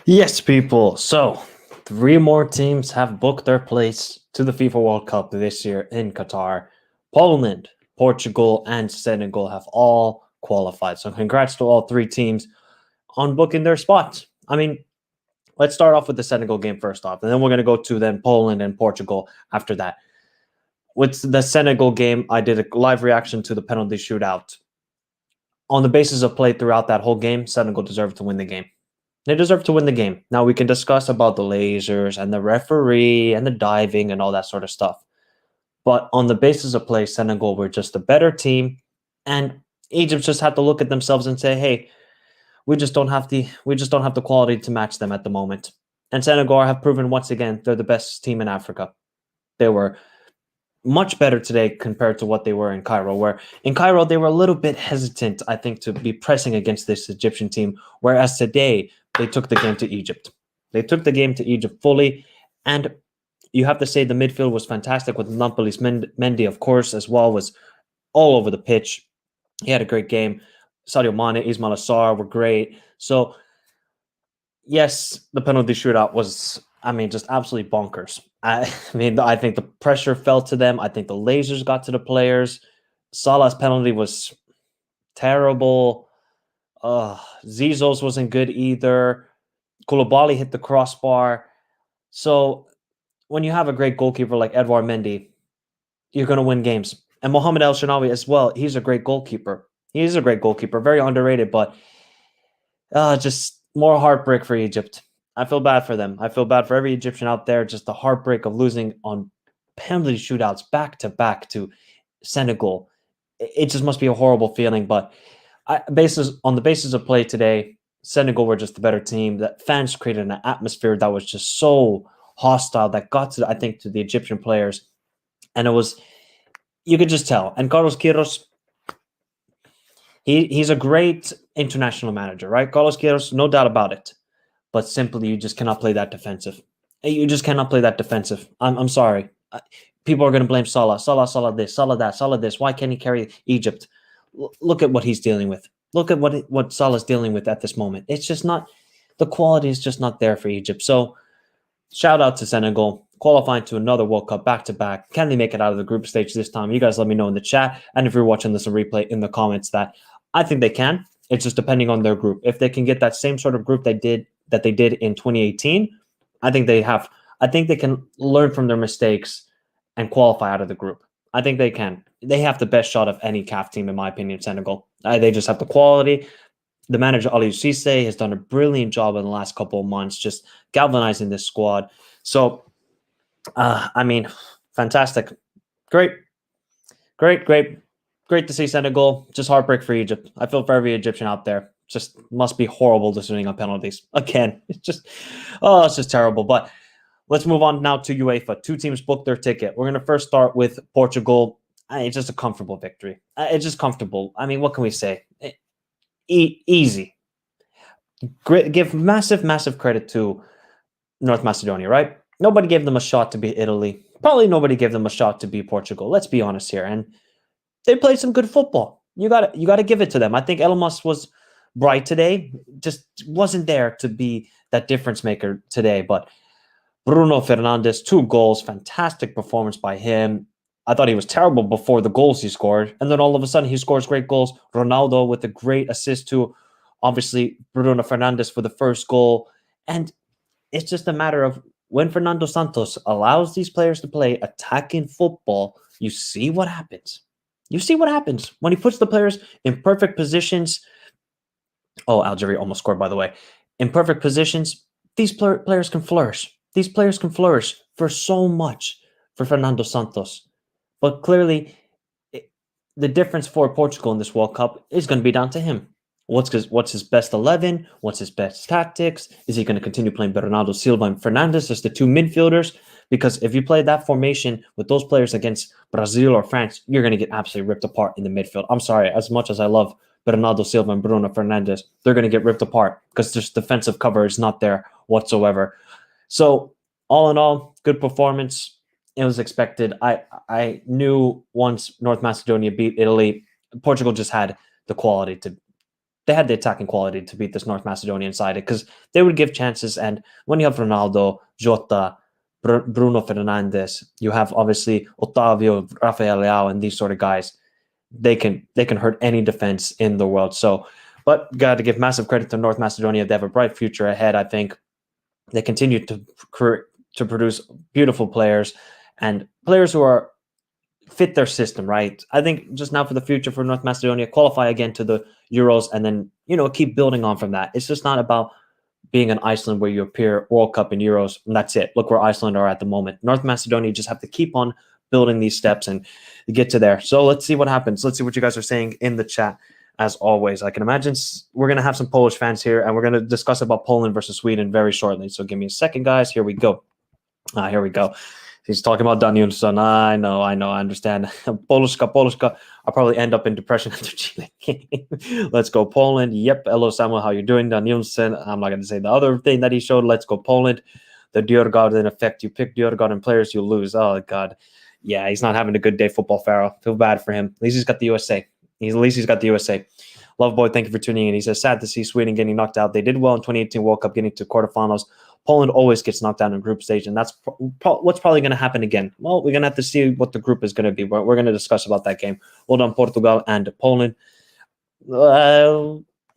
Yes, people. So, three more teams have booked their place to the FIFA World Cup this year in Qatar. Poland, Portugal, and Senegal have all qualified. So, congrats to all three teams on booking their spots. Let's start off with the Senegal game first off, and then we're going to go to then Poland and Portugal after that. With the Senegal game, I did a live reaction to the penalty shootout. On the basis of play throughout that whole game, Senegal deserved to win the game. They deserve to win the game. Now we can discuss about the lasers and the referee and the diving and all that sort of stuff. But on the basis of play, Senegal were just a better team, and Egypt just had to look at themselves and say, "Hey, we just don't have the quality to match them at the moment." And Senegal have proven once again they're the best team in Africa. They were much better today compared to what they were in Cairo, where in Cairo they were a little bit hesitant, I think, to be pressing against this Egyptian team, whereas today they took the game to Egypt. They took the game to Egypt fully, and you have to say the midfield was fantastic with Nampalys Mendy, of course, as well, was all over the pitch. He had a great game. Sadio Mane, Ismail Assar were great. So yes, the penalty shootout was, just absolutely bonkers. I think the pressure fell to them. I think the lasers got to the players. Salah's penalty was terrible. Zizos wasn't good either. Koulibaly hit the crossbar. So when you have a great goalkeeper like Edouard Mendy, you're going to win games. And Mohamed El Shanawi as well. He's a great goalkeeper. He is a great goalkeeper, very underrated, but just more heartbreak for Egypt. I feel bad for them. I feel bad for every Egyptian out there. Just the heartbreak of losing on penalty shootouts back to back to Senegal. It just must be a horrible feeling. But on the basis of play today, Senegal were just the better team. That fans created an atmosphere that was just so hostile that got to, I think, to the Egyptian players, and it was, you could just tell. And Carlos Queiroz, he's a great international manager, right? Carlos Queiroz, no doubt about it. But simply, you just cannot play that defensive. You just cannot play that defensive. I'm sorry. People are going to blame Salah. Salah this, Salah that, Salah this. Why can't he carry Egypt? Look at what he's dealing with. Look at what Salah's dealing with at this moment. It's just not, the quality is just not there for Egypt. So shout out to Senegal, qualifying to another World Cup back to back. Can they make it out of the group stage this time? You guys let me know in the chat. And if you're watching this on replay, in the comments, that I think they can. It's just depending on their group. If they can get that same sort of group they did in 2018, I think they can learn from their mistakes and qualify out of the group. I think they can. They have the best shot of any CAF team, in my opinion, Senegal. They just have the quality. The manager, Aliou Cisse, has done a brilliant job in the last couple of months, just galvanizing this squad. So, fantastic. Great to see Senegal. Just heartbreak for Egypt. I feel for every Egyptian out there. Just must be horrible decisioning on penalties. Again, it's just terrible. But let's move on now to UEFA. Two teams booked their ticket. We're going to first start with Portugal. It's just a comfortable victory. It's just comfortable. What can we say? Easy. Great. Give massive credit to North Macedonia, right? Nobody gave them a shot to beat Italy. Probably nobody gave them a shot to beat Portugal. Let's be honest here. And they played some good football. You got to give it to them. I think Elmas was bright today. Just wasn't there to be that difference maker today. But Bruno Fernandes, 2 goals, fantastic performance by him. I thought he was terrible before the goals he scored. And then all of a sudden he scores great goals. Ronaldo with a great assist to, obviously, Bruno Fernandes for the first goal. And it's just a matter of when Fernando Santos allows these players to play attacking football, you see what happens. You see what happens when he puts the players in perfect positions. Oh, Algeria almost scored, by the way. In perfect positions, these players can flourish. These players can flourish for so much for Fernando Santos. But clearly, the difference for Portugal in this World Cup is going to be down to him. What's his best 11? What's his best tactics? Is he going to continue playing Bernardo Silva and Fernandes as the 2 midfielders? Because if you play that formation with those players against Brazil or France, you're going to get absolutely ripped apart in the midfield. I'm sorry, as much as I love Bernardo Silva and Bruno Fernandes, they're going to get ripped apart because this defensive cover is not there whatsoever. So, all in all, good performance. It was expected. I knew once North Macedonia beat Italy, Portugal just had the quality to they had the attacking quality to beat this North Macedonian side because they would give chances. And when you have Ronaldo, Jota, Bruno Fernandes, you have obviously Otavio, Rafael Leao, and these sort of guys. They can hurt any defense in the world. So, but got to give massive credit to North Macedonia. They have a bright future ahead. I think they continue to produce beautiful players and players who are fit their system, right? I think just now for the future for North Macedonia, qualify again to the Euros and then, keep building on from that. It's just not about being in Iceland where you appear World Cup and Euros and that's it. Look where Iceland are at the moment. North Macedonia just have to keep on building these steps and get to there. So let's see what happens. Let's see what you guys are saying in the chat. As always, I can imagine we're going to have some Polish fans here and we're going to discuss about Poland versus Sweden very shortly. So give me a second, guys. Here we go. Here we go. He's talking about Danielson. I know, I understand. Polska. I'll probably end up in depression after Chile. Let's go Poland. Yep. Hello, Samuel. How you doing? Danielson. I'm not going to say the other thing that he showed. Let's go Poland. The Djurgården effect. You pick Djurgården players, you lose. Oh, God. Yeah, he's not having a good day, Football Pharaoh. Feel bad for him. At least he's got the USA. At least he's got the USA. Love Boy, thank you for tuning in. He says, sad to see Sweden getting knocked out. They did well in 2018 World Cup, getting to quarterfinals. Poland always gets knocked out in group stage, and that's what's probably going to happen again. Well, we're going to have to see what the group is going to be. We're going to discuss about that game. Well done, Portugal and Poland.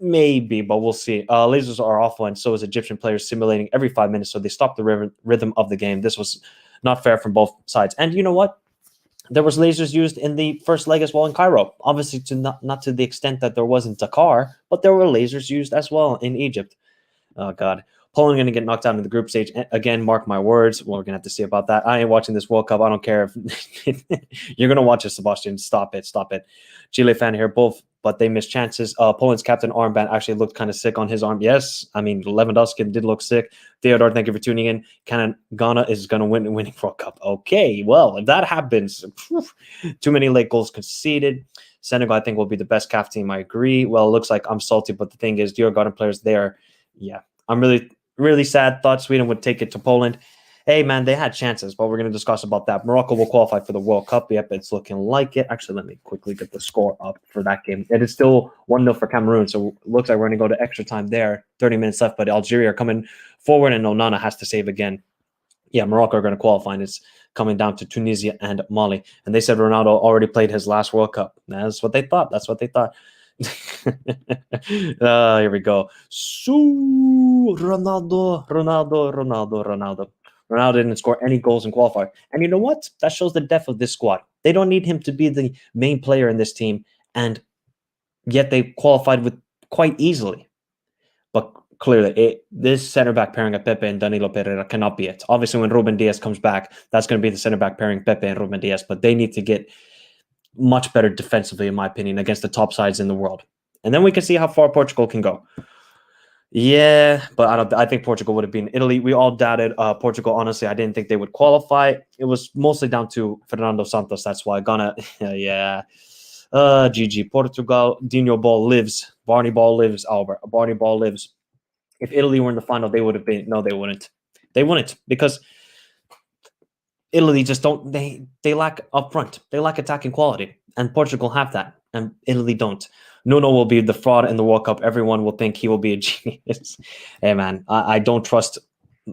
Maybe, but we'll see. Lasers are awful, and so is Egyptian players simulating every 5 minutes, so they stop the rhythm of the game. This was not fair from both sides. And you know what? There was lasers used in the first leg as well in Cairo. Obviously, not to the extent that there was in Dakar, but there were lasers used as well in Egypt. Oh, God. Poland going to get knocked out in the group stage. Again, mark my words. Well, we're going to have to see about that. I ain't watching this World Cup. I don't care if you're going to watch it, Sebastian. Stop it. Chile fan here, both, but they missed chances. Poland's captain armband actually looked kind of sick on his arm. Yes, I mean, Lewandowski did look sick. Theodore, thank you for tuning in. Ghana is going to win the winning World Cup. Okay, well, if that happens, too many late goals conceded. Senegal, I think, will be the best CAF team. I agree. Well, it looks like I'm salty, but the thing is, Djurgården players there, yeah, I'm really sad. Thought Sweden would take it to Poland. Hey, man, they had chances, but we're going to discuss about that. Morocco will qualify for the World Cup. Yep, it's looking like it. Actually, let me quickly get the score up for that game. It is still 1-0 for Cameroon, so it looks like we're going to go to extra time there. 30 minutes left, but Algeria are coming forward, and Onana has to save again. Yeah, Morocco are going to qualify, and it's coming down to Tunisia and Mali. And they said Ronaldo already played his last World Cup. That's what they thought. Here we go. Ronaldo. Ronaldo didn't score any goals in qualifier. And you know what? That shows the depth of this squad. They don't need him to be the main player in this team, and yet they qualified with quite easily. But clearly, this center-back pairing of Pepe and Danilo Pereira cannot be it. Obviously, when Ruben Diaz comes back, that's going to be the center-back pairing, Pepe and Ruben Diaz. But they need to get much better defensively, in my opinion, against the top sides in the world. And then we can see how far Portugal can go. Yeah, but I think Portugal would have been Italy. We all doubted Portugal. Honestly, I didn't think they would qualify. It was mostly down to Fernando Santos. That's why Ghana, yeah. GG. Portugal. Dino Ball lives. Barney Ball lives, Albert. Barney Ball lives. If Italy were in the final, they would have been. No, they wouldn't. They wouldn't, because Italy just don't. They lack up front. They lack attacking quality, and Portugal have that, and Italy don't. Nuno will be the fraud in the World Cup. Everyone will think he will be a genius. Hey, man, I don't trust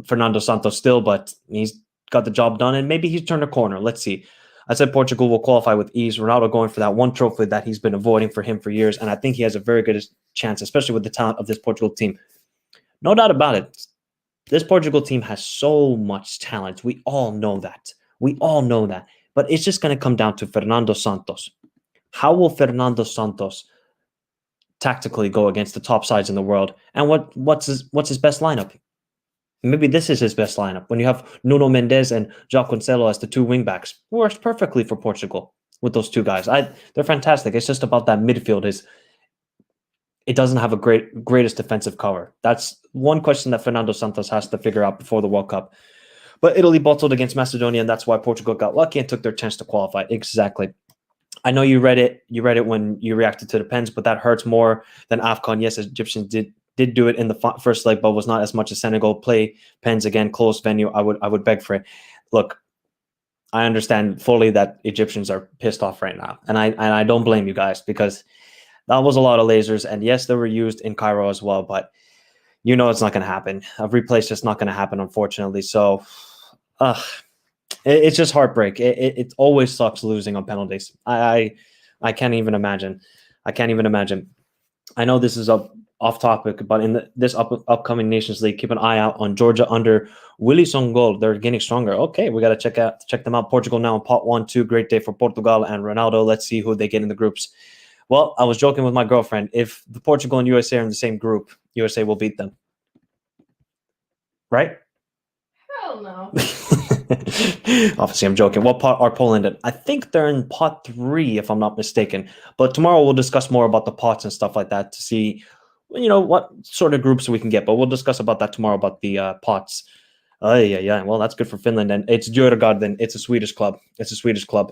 Fernando Santos still, but he's got the job done, and maybe he's turned a corner. Let's see. I said Portugal will qualify with ease. Ronaldo going for that one trophy that he's been avoiding for him for years, and I think he has a very good chance, especially with the talent of this Portugal team. No doubt about it. This Portugal team has so much talent. We all know that. But it's just going to come down to Fernando Santos. How will Fernando Santos tactically go against the top sides in the world? And what's his best lineup? Maybe this is his best lineup. When you have Nuno Mendes and João Cancelo as the two wingbacks, works perfectly for Portugal with those two guys. They're fantastic. It's just about that midfield it doesn't have a greatest defensive cover. That's one question that Fernando Santos has to figure out before the World Cup. But Italy bottled against Macedonia, and that's why Portugal got lucky and took their chance to qualify. Exactly. I know you read it. You read it when you reacted to the pens, but that hurts more than AFCON. Yes, Egyptians did do it in the first leg, but was not as much as Senegal. Play pens again, close venue. I would beg for it. Look, I understand fully that Egyptians are pissed off right now, and I don't blame you guys, because That was a lot of lasers, and yes, they were used in Cairo as well, but it's not going to happen. A replay is just not going to happen, unfortunately. So, uh, it's just heartbreak. It always sucks losing on penalties. I can't even imagine. I can't even imagine. I know this is off topic, but in this upcoming Nations League, keep an eye out on Georgia under Willy Songol. They're getting stronger. Okay, we got to check them out. Portugal now in pot 1-2. Great day for Portugal and Ronaldo. Let's see who they get in the groups. Well, I was joking with my girlfriend. If the Portugal and USA are in the same group, USA will beat them. Right? Hell no. Obviously, I'm joking. What pot are Poland in? I think they're in pot 3, if I'm not mistaken. But tomorrow we'll discuss more about the pots and stuff like that to see, what sort of groups we can get. But we'll discuss about that tomorrow, about the pots. Yeah. Well, that's good for Finland. And it's Djurgården. It's a Swedish club.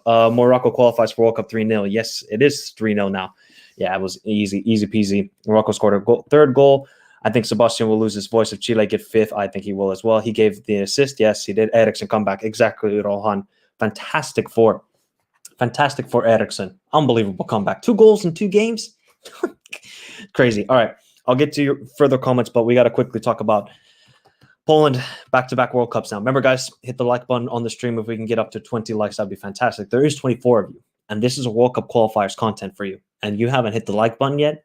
Morocco qualifies for World Cup 3-0. Yes, it is 3-0 now. Yeah, it was easy peasy. Morocco scored a third goal. I think Sebastian will lose his voice if Chile get 5th. I think he will as well. He gave the assist. Yes, he did. Eriksson comeback. Exactly, Rohan. Fantastic for Eriksson. Unbelievable comeback. 2 goals in 2 games. Crazy. All right. I'll get to your further comments, but we got to quickly talk about Poland back-to-back World Cups now. Remember, guys, hit the like button on the stream. If we can get up to 20 likes, that'd be fantastic. There is 24 of you, and this is a World Cup qualifiers content for you, and you haven't hit the like button yet.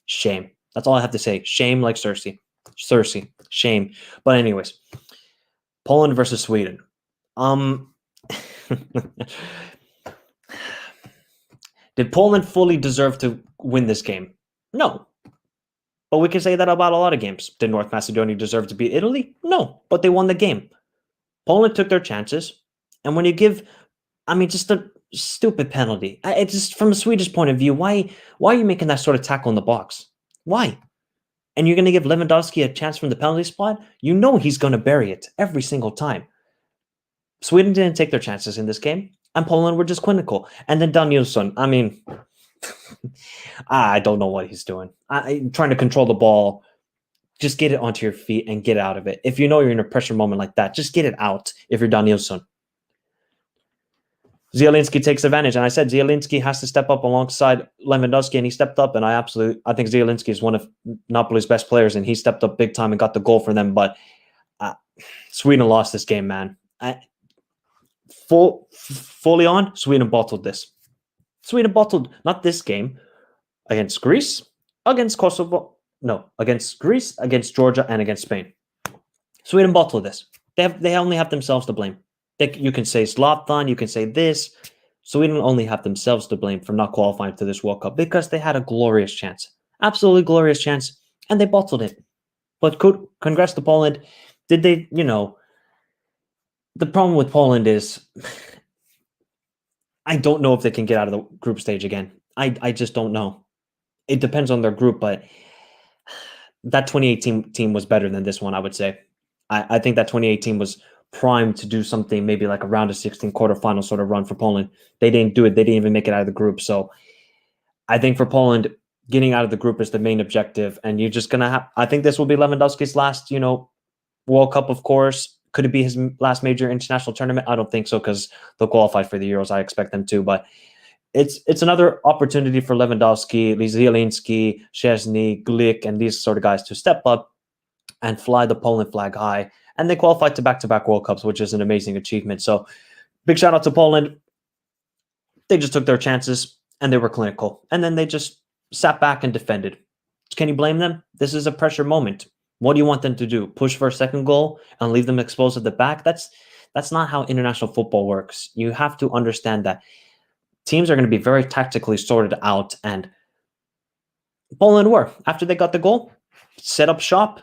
Shame. That's all I have to say. Shame like Cersei. Shame. But anyways, Poland versus Sweden. Did Poland fully deserve to win this game? No. But we can say that about a lot of games. Did North Macedonia deserve to beat Italy? No. But they won the game. Poland took their chances. And when you give, just a stupid penalty. It's just from a Swedish point of view, why are you making that sort of tackle in the box? Why? And you're going to give Lewandowski a chance from the penalty spot? You know he's going to bury it every single time. Sweden didn't take their chances in this game, and Poland were just clinical. And then Danielsson, I don't know what he's doing. Trying to control the ball. Just get it onto your feet and get out of it. If you know you're in a pressure moment like that, just get it out if you're Danielsson. Zielinski takes advantage, and I said Zielinski has to step up alongside Lewandowski, and he stepped up, and I think Zielinski is one of Napoli's best players, and he stepped up big time and got the goal for them, but Sweden lost this game, man. Fully on, Sweden bottled this. Sweden bottled, not this game, against Greece, against Kosovo, no, against Greece, against Georgia, and against Spain. Sweden bottled this. They only have themselves to blame. You can say Zlatan, you can say this. Sweden only have themselves to blame for not qualifying to this World Cup because they had a glorious chance. Absolutely glorious chance, and they bottled it. But congrats to Poland. Did they, the problem with Poland is I don't know if they can get out of the group stage again. I just don't know. It depends on their group, but that 2018 team was better than this one, I would say. I think that 2018 was primed to do something maybe like a round of 16 quarterfinal sort of run for Poland. They didn't do it. They didn't even make it out of the group. So I think for Poland, getting out of the group is the main objective. And you're just going to have, I think this will be Lewandowski's last, World Cup, of course. Could it be his last major international tournament? I don't think so because they'll qualify for the Euros. I expect them to. But it's another opportunity for Lewandowski, Zielinski, Szczesny, Glick, and these sort of guys to step up and fly the Poland flag high. And they qualified to back-to-back World Cups, which is an amazing achievement. So big shout out to Poland. They just took their chances, and they were clinical. And then they just sat back and defended. Can you blame them? This is a pressure moment. What do you want them to do? Push for a second goal and leave them exposed at the back? That's not how international football works. You have to understand that teams are going to be very tactically sorted out. And Poland were. After they got the goal, set up shop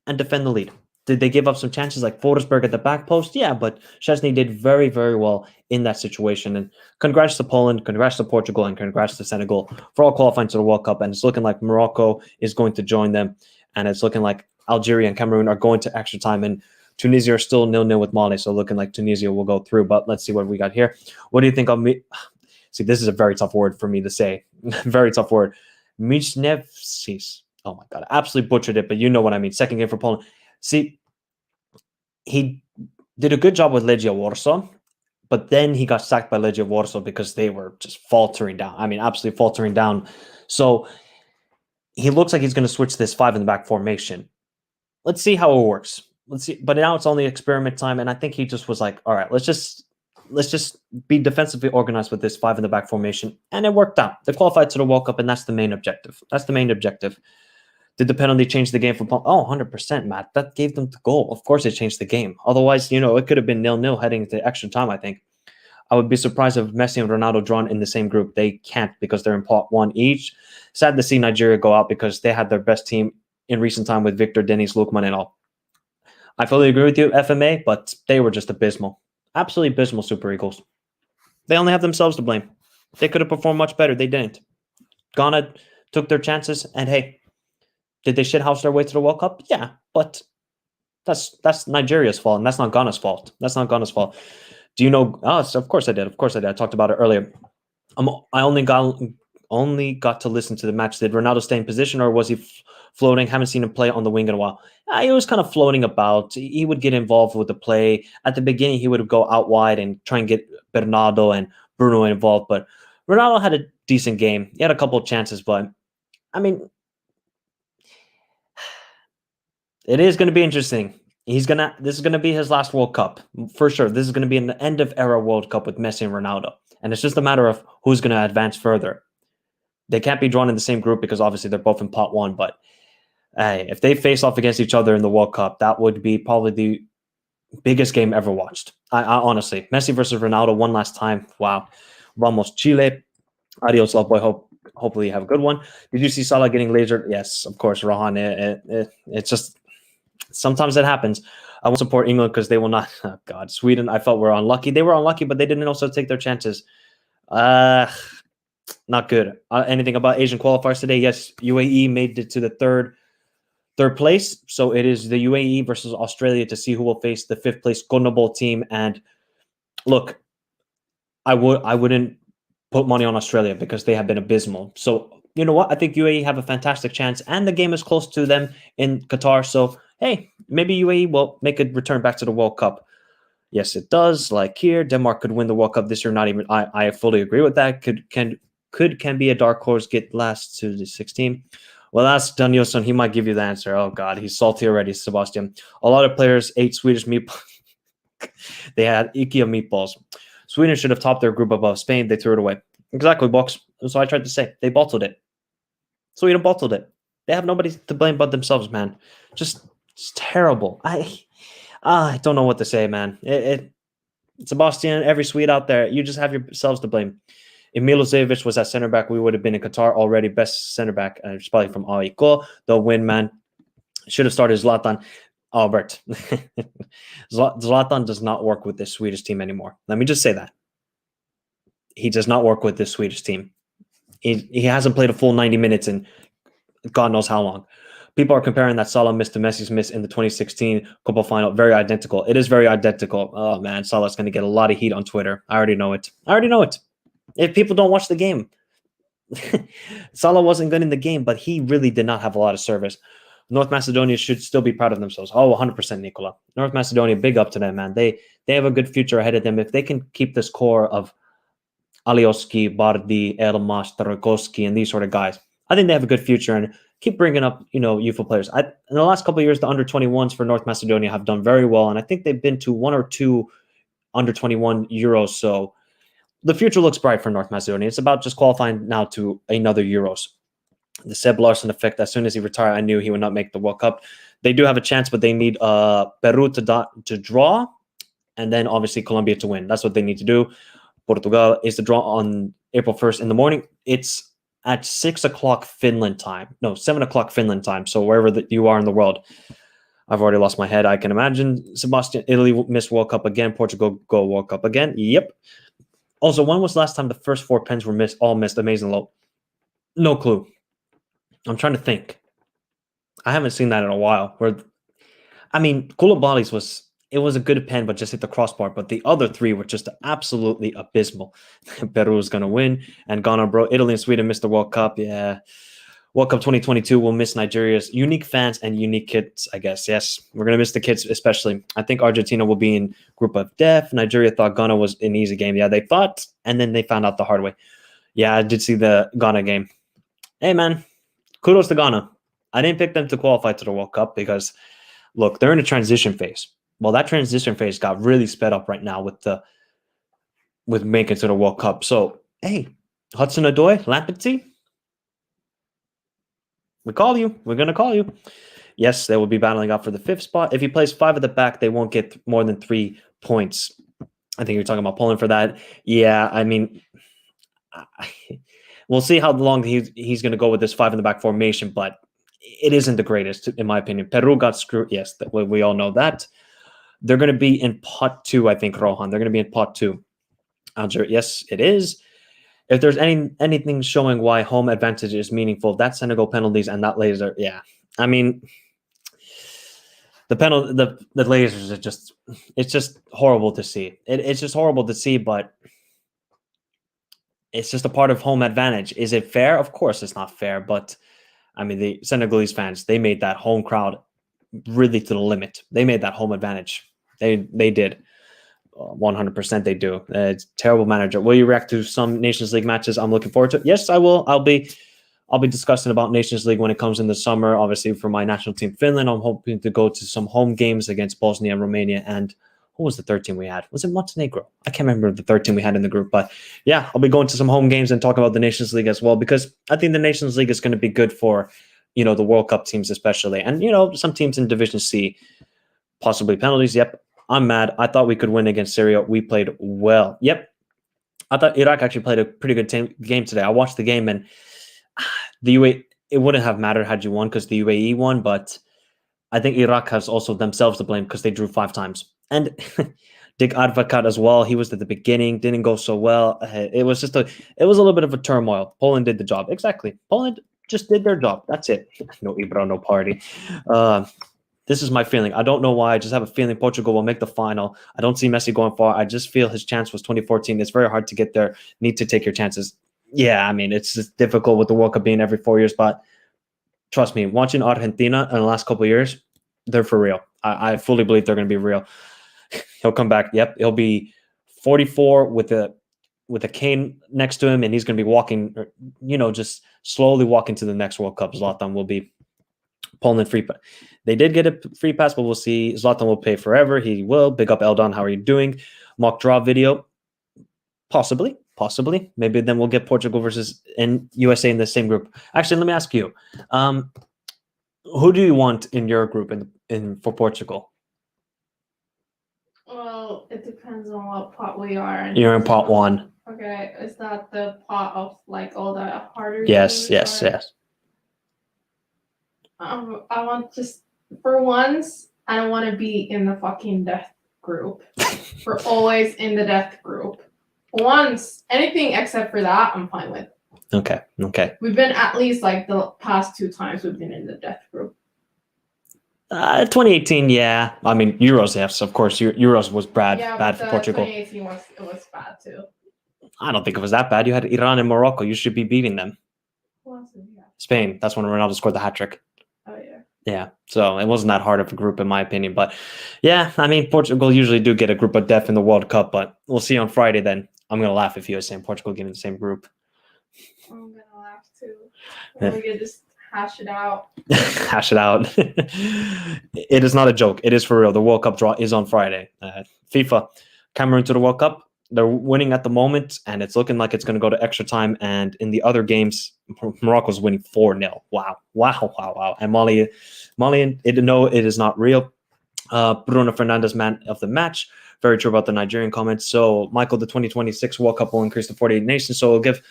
and defend the lead. Did they give up some chances like Forsberg at the back post? Yeah, but Szczesny did very, very well in that situation. And congrats to Poland, congrats to Portugal, and congrats to Senegal for all qualifying to the World Cup. And it's looking like Morocco is going to join them. And it's looking like Algeria and Cameroon are going to extra time. And Tunisia are still 0-0 with Mali. So looking like Tunisia will go through. But let's see what we got here. What do you think of me? See, this is a very tough word for me to say. Very tough word. Michnevskis. Oh my God. I absolutely butchered it, but you know what I mean. Second game for Poland. See, he did a good job with Legia Warsaw, but then he got sacked by Legia Warsaw because they were just faltering down. Absolutely faltering down So he looks like he's going to switch this 5 in the back formation. Let's see how it works. Let's see. But now it's only experiment time, and I think he just was like, all right, let's just be defensively organized with this 5 in the back formation, and it worked out. They qualified to the World Cup, and that's the main objective. Did the penalty change the game for Poland? Oh, 100%, Matt. That gave them the goal. Of course it changed the game. Otherwise, it could have been 0-0 heading into extra time, I think. I would be surprised if Messi and Ronaldo drawn in the same group. They can't because they're in pot 1 each. Sad to see Nigeria go out because they had their best team in recent time with Victor, Dennis, Lukman, and all. I fully agree with you, FMA, but they were just abysmal. Absolutely abysmal, Super Eagles. They only have themselves to blame. They could have performed much better. They didn't. Ghana took their chances, and hey, did they shithouse their way to the World Cup? Yeah, but that's Nigeria's fault, and that's not Ghana's fault. Do you know? Oh, of course I did. I talked about it earlier. I only got to listen to the match. Did Ronaldo stay in position, or was he floating? Haven't seen him play on the wing in a while. He was kind of floating about. He would get involved with the play. At the beginning, he would go out wide and try and get Bernardo and Bruno involved. But Ronaldo had a decent game. He had a couple of chances, but I mean, it is going to be interesting. This is gonna be his last World Cup for sure. This is gonna be an end of era World Cup with Messi and Ronaldo, and it's just a matter of who's gonna advance further. They can't be drawn in the same group because obviously they're both in pot 1. But if they face off against each other in the World Cup, that would be probably the biggest game ever watched. I honestly, Messi versus Ronaldo one last time. Wow, Ramos Chile. Adios, love boy. Hopefully you have a good one. Did you see Salah getting lasered? Yes, of course, Rohan. It's just. Sometimes it happens. I won't support England because they will not. Oh God, Sweden. I felt were unlucky. They were unlucky, but they didn't also take their chances. Not good. Anything about Asian qualifiers today? Yes, UAE made it to the third place. So it is the UAE versus Australia to see who will face the 5th place CONMEBOL team. And look, I wouldn't put money on Australia because they have been abysmal. So you know what? I think UAE have a fantastic chance, and the game is close to them in Qatar. So hey, maybe UAE will make a return back to the World Cup. Yes, it does. Like here, Denmark could win the World Cup this year. Not even. I fully agree with that. Can be a dark horse, get last to the 16. Well, ask Danielson. He might give you the answer. Oh God, he's salty already, Sebastian. A lot of players ate Swedish meatballs. They had IKEA meatballs. Sweden should have topped their group above Spain. They threw it away. Exactly, Box. So I tried to say they bottled it. Sweden bottled it. They have nobody to blame but themselves, man. It's terrible. I don't know what to say, man. Sebastian, every Swede out there, you just have yourselves to blame. If Milosevic was at center back, we would have been in Qatar already. Best center back, and it's probably from AIK. They'll win, man. Should have started Zlatan. Albert. Zlatan does not work with this Swedish team anymore. Let me just say that. He does not work with this Swedish team. He hasn't played a full 90 minutes in God knows how long. People are comparing that Salah miss to Messi's miss in the 2016 Copa final. Very identical. It is very identical. Oh, man. Salah's going to get a lot of heat on Twitter. I already know it. If people don't watch the game. Salah wasn't good in the game, but he really did not have a lot of service. North Macedonia should still be proud of themselves. Oh, 100%, Nicola. North Macedonia, big up to them, man. They have a good future ahead of them. If they can keep this core of Alioski, Bardi, Elmas, Tarkovsky, and these sort of guys, I think they have a good future and keep bringing up, youthful players. In the last couple of years, the under-21s for North Macedonia have done very well, and I think they've been to 1 or 2 under-21 Euros. So the future looks bright for North Macedonia. It's about just qualifying now to another Euros. The Seb Larsson effect, as soon as he retired, I knew he would not make the World Cup. They do have a chance, but they need Peru to draw, and then obviously Colombia to win. That's what they need to do. Portugal is to draw on April 1st in the morning. It's at 6 o'clock Finland time. No, 7 o'clock Finland time. So wherever you are in the world. I've already lost my head. I can imagine. Sebastian, Italy missed World Cup again. Portugal go World Cup again. Yep. Also, when was the last time the first 4 pens were all missed? Amazing low. No clue. I'm trying to think. I haven't seen that in a while. Koulibaly's was a good pen, but just hit the crossbar. But the other 3 were just absolutely abysmal. Peru is going to win. And Ghana, bro. Italy and Sweden missed the World Cup. Yeah. World Cup 2022 will miss Nigeria's unique fans and unique kids, I guess. Yes, we're going to miss the kids especially. I think Argentina will be in group of death. Nigeria thought Ghana was an easy game. Yeah, they thought, and then they found out the hard way. Yeah, I did see the Ghana game. Hey, man, kudos to Ghana. I didn't pick them to qualify to the World Cup because, look, they're in a transition phase. Well, that transition phase got really sped up right now with making it to the World Cup. So, hey, Hudson Odoi, Lamptey, we call you. We're gonna call you. Yes, they will be battling out for the fifth spot. If he plays five at the back, they won't get more than 3 points. I think you're talking about Poland for that. Yeah, I mean, we'll see how long he's going to go with this five in the back formation, but it isn't the greatest, in my opinion. Peru got screwed. Yes, we all know that. They're going to be in pot two, I think, Rohan. They're going to be in pot two. Algeria, yes, it is. If there's anything showing why home advantage is meaningful, that Senegal penalties and that laser, yeah. I mean, the lasers are just horrible to see. It's just horrible to see, but it's just a part of home advantage. Is it fair? Of course, it's not fair, but I mean, the Senegalese fans, they made that home crowd really to the limit. They made that home advantage. They did. 100% they do. It's terrible manager. Will you react to some Nations League matches? I'm looking forward to it. Yes, I will. I'll be discussing about Nations League when it comes in the summer. Obviously, for my national team, Finland, I'm hoping to go to some home games against Bosnia and Romania. And who was the third team we had? Was it Montenegro? I can't remember the third team we had in the group. But yeah, I'll be going to some home games and talk about the Nations League as well, because I think the Nations League is going to be good for, the World Cup teams especially. And, some teams in Division C, possibly penalties. Yep, I'm mad. I thought we could win against Syria. We played well. Yep. I thought Iraq actually played a pretty good game today. I watched the game, and the UAE, it wouldn't have mattered had you won because the UAE won, but I think Iraq has also themselves to blame because they drew 5 times. And Dick Advocat as well. He was at the beginning, didn't go so well. It was a little bit of a turmoil. Poland did the job. Exactly. Poland just did their job. That's it. No Ibra, no party. This is my feeling. I don't know why. I just have a feeling Portugal will make the final. I don't see Messi going far. I just feel his chance was 2014. It's very hard to get there. Need to take your chances. Yeah, I mean, it's just difficult with the World Cup being every 4 years, but trust me, watching Argentina in the last couple of years, they're for real. I fully believe they're going to be real. He'll come back. Yep, he'll be 44 with a cane next to him, and he's going to be walking, just slowly walking to the next World Cup. Zlatan will be Poland free. They did get a free pass, but we'll see. Zlatan will pay forever. He will. Big up Eldon. How are you doing? Mock draw video. Possibly. Maybe then we'll get Portugal versus USA in the same group. Actually, let me ask you. Who do you want in your group for Portugal? Well, it depends on what pot we are in. You're in pot 1. Okay, is that the pot of like all the harder Yes, games? yes. I want just for once, I don't want to be in the fucking death group. We're always in the death group. Once, anything except for that, I'm fine with. Okay. We've been at least like the past 2 times we've been in the death group. 2018, yeah. I mean, Euros, yes, of course. Euros was bad for Portugal. 2018 was bad too. I don't think it was that bad. You had Iran and Morocco. You should be beating them. Who else did we have? Spain. That's when Ronaldo scored the hat-trick. Oh, yeah. Yeah, so it wasn't that hard of a group, in my opinion. But yeah, I mean, Portugal usually do get a group of death in the World Cup, but we'll see on Friday then. I'm going to laugh if USA and Portugal get in the same group. I'm going to laugh too. We could just hash it out. Hash it out. It is not a joke. It is for real. The World Cup draw is on Friday. FIFA, Cameroon to the World Cup. They're winning at the moment, and it's looking like it's going to go to extra time. And in the other games, Morocco's winning 4-0. Wow. And Mali, no, it is not real. Bruno Fernandes, man of the match. Very true about the Nigerian comments. So, Michael, the 2026 World Cup will increase to 48 nations. So, it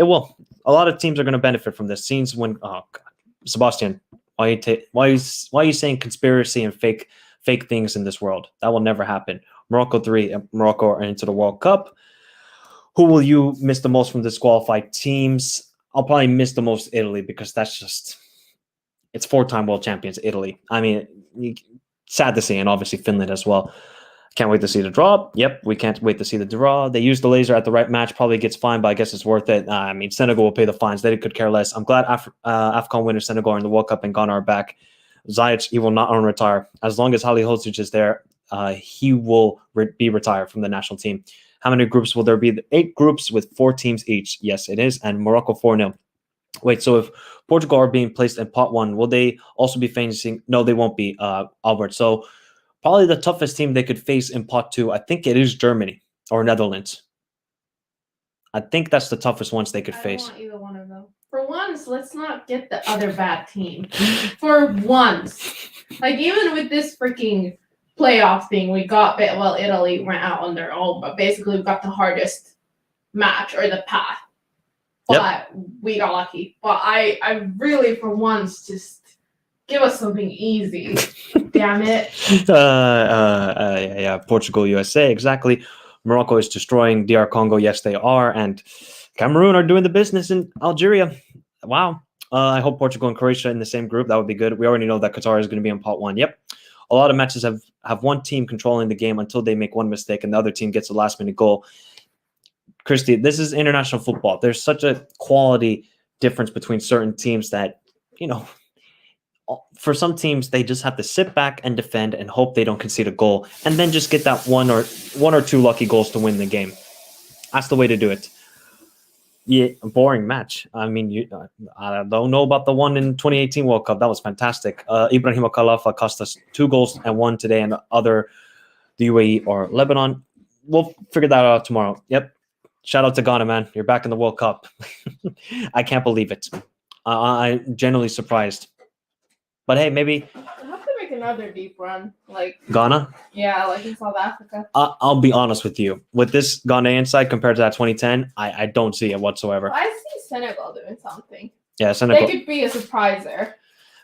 will. A lot of teams are going to benefit from this. Scenes when, oh God, Sebastian, why are you saying conspiracy and fake things in this world? That will never happen. Morocco are into the World Cup. Who will you miss the most from disqualified teams? I'll probably miss the most Italy, because it's 4-time world champions, Italy. I mean, sad to see, and obviously Finland as well. Can't wait to see the draw. Yep, we can't wait to see the draw. They used the laser at the right match. Probably gets fined, but I guess it's worth it. I mean, Senegal will pay the fines. They could care less. I'm glad AFCON winners Senegal are in the World Cup and Ghana are back. Ziyech, he will not retire. As long as Halilhodžić is there, he will be retired from the national team. How many groups will there be? 8 groups with 4 teams each. Yes, it is. And Morocco 4-0. Wait, so if Portugal are being placed in pot one, will they also be facing? No, they won't be, Albert. So probably the toughest team they could face in pot two, I think it is Germany or Netherlands. I think that's the toughest ones they could I don't face. want either one of them. For once, let's not get the other bad team. For once. Like, even with this freaking playoff thing, we got, well, Italy went out on their own, but basically we got the hardest match or the path. But we got lucky. But I really, for once, just give us something easy. Damn it. Yeah, Portugal, USA, exactly. Morocco is destroying DR Congo. Yes, they are. And Cameroon are doing the business in Algeria. Wow. I hope Portugal and Croatia in the same group. That would be good. We already know that Qatar is going to be in pot one. Yep. A lot of matches have one team controlling the game until they make one mistake and the other team gets a last-minute goal. Christy, this is international football. There's such a quality difference between certain teams that, for some teams, they just have to sit back and defend and hope they don't concede a goal and then just get that one or two lucky goals to win the game. That's the way to do it. Yeah, boring match. I mean, I don't know about the one in 2018 World Cup. That was fantastic. Ibrahim Khalifa cost us 2 goals and 1 today, and the other, the UAE or Lebanon. We'll figure that out tomorrow. Yep. Shout out to Ghana, man. You're back in the World Cup. I can't believe it. I'm genuinely surprised. But hey, maybe I have to make another deep run. Like Ghana? Yeah, like in South Africa. I'll be honest with you. With this Ghanaian side compared to that 2010, I don't see it whatsoever. I see Senegal doing something. Yeah, Senegal. They could be a surpriser.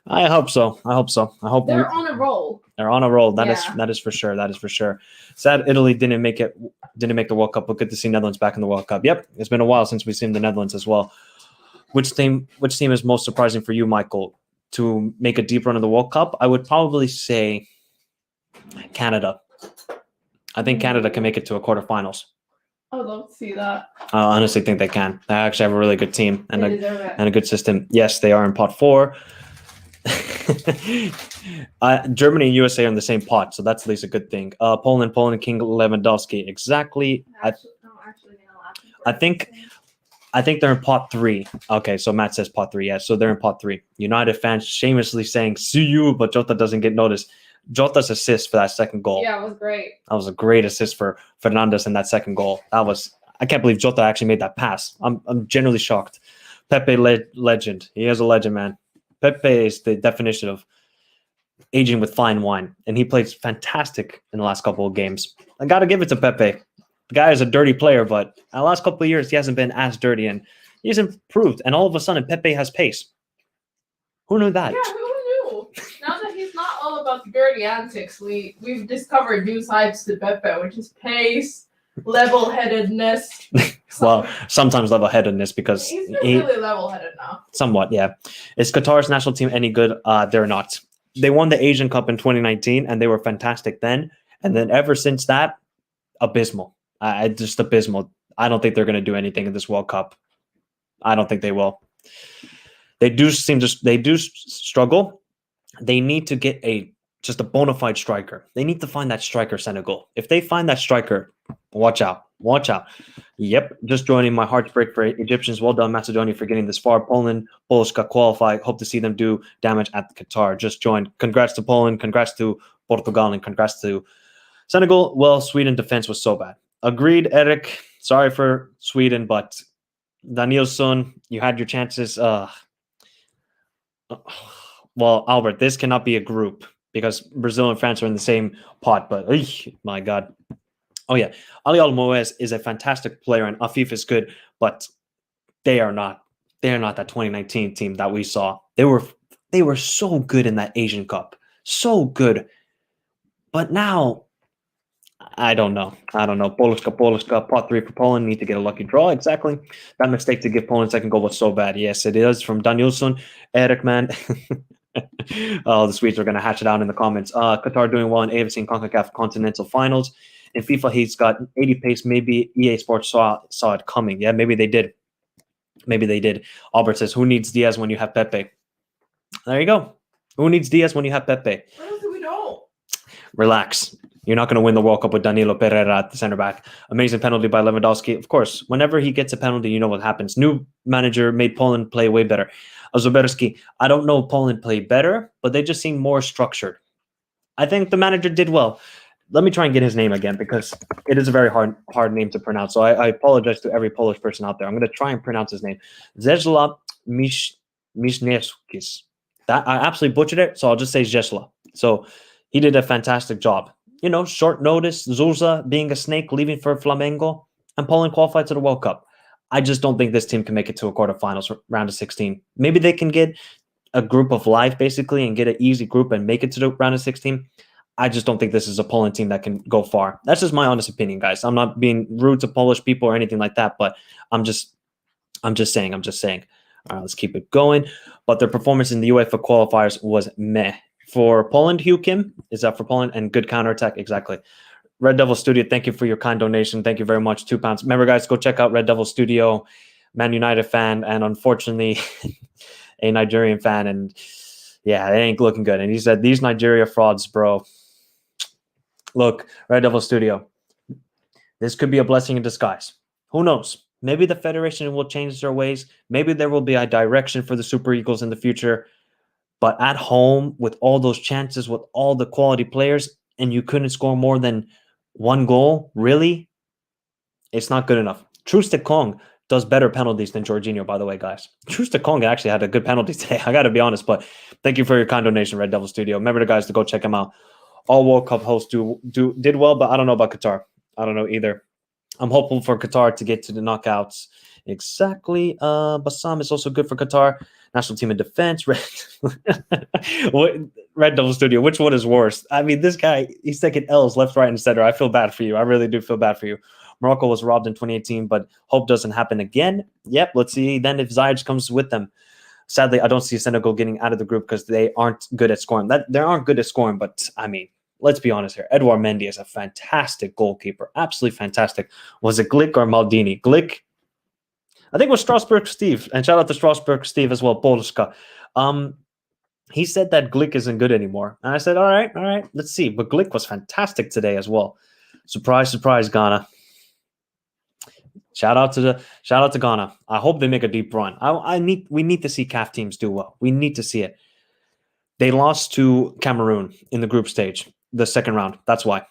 I hope so. I hope They're on a roll. They're on a roll. That is for sure. That is for sure. Sad Italy didn't make the World Cup, but good to see Netherlands back in the World Cup. Yep, it's been a while since we've seen the Netherlands as well. Which team is most surprising for you, Michael, to make a deep run in the World Cup? I would probably say Canada. I think Canada can make it to a quarterfinals. I would love to see that. I honestly think they can. They actually have a really good team and a good system. Yes, they are in pot 4. Germany and USA are in the same pot, so that's at least a good thing. Poland, King Lewandowski. Exactly. I think they're in pot 3. Okay, so Matt says pot 3. Yeah, so they're in pot 3. United fans shamelessly saying "see you," but Jota doesn't get noticed. Jota's assist for that second goal. Yeah, it was great. That was a great assist for Fernandes in that second goal. I can't believe Jota actually made that pass. I'm genuinely shocked. Pepe legend. He is a legend, man. Pepe is the definition of aging with fine wine, and he plays fantastic in the last couple of games. I got to give it to Pepe. The guy is a dirty player, but in the last couple of years, he hasn't been as dirty, and he's improved. And all of a sudden, Pepe has pace. Who knew that? Yeah, who knew? Now that he's not all about the dirty antics, we've discovered new sides to Pepe, which is pace, level-headedness. Well, sometimes level-headedness because he's really level-headed now. Somewhat, yeah. Is Qatar's national team any good? They're not. They won the Asian Cup in 2019, and they were fantastic then. And then ever since that, abysmal. Just abysmal. I don't think they're going to do anything in this World Cup. I don't think they will. They do struggle. They need to get just a bona fide striker. They need to find that striker, Senegal. If they find that striker, watch out. Watch out. Yep, just joining. My heart's break for Egyptians. Well done, Macedonia, for getting this far. Poland, Portugal Qualify. Hope to see them do damage at Qatar. Just joined. Congrats to Poland. Congrats to Portugal. And congrats to Senegal. Well, Sweden defense was so bad. Agreed, Eric. Sorry for Sweden, but Danielsson, you had your chances. Well, Albert, this cannot be a group because Brazil and France are in the same pot. But my God. Oh yeah, Ali Almoez is a fantastic player, and Afif is good, but they are not. They are not that 2019 team that we saw. They were so good in that Asian Cup, so good. But now, I don't know. Polska, pot 3 for Poland. Need to get a lucky draw. Exactly. That mistake to give Poland second goal was so bad. Yes, it is from Danielsson. Eric, man. Oh, the Swedes are going to hatch it out in the comments. Qatar doing well in AFC and CONCACAF Continental Finals. In FIFA, he's got 80 pace. Maybe EA Sports saw it coming. Yeah, maybe they did. Maybe they did. Albert says, who needs Diaz when you have Pepe? There you go. Who needs Diaz when you have Pepe? We don't. Relax. You're not going to win the World Cup with Danilo Pereira at the center back. Amazing penalty by Lewandowski. Of course, whenever he gets a penalty, you know what happens. New manager made Poland play way better. Zoberski, I don't know if Poland played better, but they just seem more structured. I think the manager did well. Let me try and get his name again because it is a very hard name to pronounce. So I apologize to every Polish person out there. I'm going to try and pronounce his name. Zezla Michniewskis. That I absolutely butchered it, so I'll just say Zesla. So he did a fantastic job. You know, short notice, Zuza being a snake, leaving for Flamengo, and Poland qualified to the World Cup. I just don't think this team can make it to a quarterfinals round of 16. Maybe they can get a group of live basically and get an easy group and make it to the round of 16. I just don't think this is a Poland team that can go far. That's just my honest opinion, guys. I'm not being rude to Polish people or anything like that, but I'm just saying. All right, let's keep it going. But their performance in the UEFA qualifiers was meh. For Poland, Hugh Kim, is that for Poland? And good counterattack, exactly. Red Devil Studio, thank you for your kind donation. Thank you very much, £2. Remember, guys, go check out Red Devil Studio, Man United fan, and unfortunately, a Nigerian fan. And yeah, it ain't looking good. And he said, these Nigeria frauds, bro. Look, Red Devil Studio, this could be a blessing in disguise. Who knows? Maybe the Federation will change their ways. Maybe there will be a direction for the Super Eagles in the future. But at home, with all those chances, with all the quality players, and you couldn't score more than one goal, really? It's not good enough. Troost-Ekong does better penalties than Jorginho, by the way, guys. Troost-Ekong actually had a good penalty today. I got to be honest, but thank you for your kind donation, Red Devil Studio. Remember, the guys, to go check them out. All World Cup hosts did well, but I don't know about Qatar. I don't know either. I'm hopeful for Qatar to get to the knockouts. Exactly. Bassam is also good for Qatar. National team in defense. Red Devil Studio. Which one is worse? I mean, this guy, he's taking L's left, right, and center. I feel bad for you. I really do feel bad for you. Morocco was robbed in 2018, but hope doesn't happen again. Yep, let's see then if Ziyech comes with them. Sadly, I don't see Senegal getting out of the group because they aren't good at scoring. They aren't good at scoring, but I mean, let's be honest here. Edouard Mendy is a fantastic goalkeeper. Absolutely fantastic. Was it Glick or Maldini? Glick? I think it was Strasbourg Steve. And shout out to Strasbourg Steve as well, Polska. He said that Glick isn't good anymore. And I said, all right, let's see. But Glick was fantastic today as well. Surprise, surprise, Ghana. Shout out to Ghana. I hope they make a deep run. We need to see CAF teams do well. We need to see it. They lost to Cameroon in the group stage, the second round. That's why.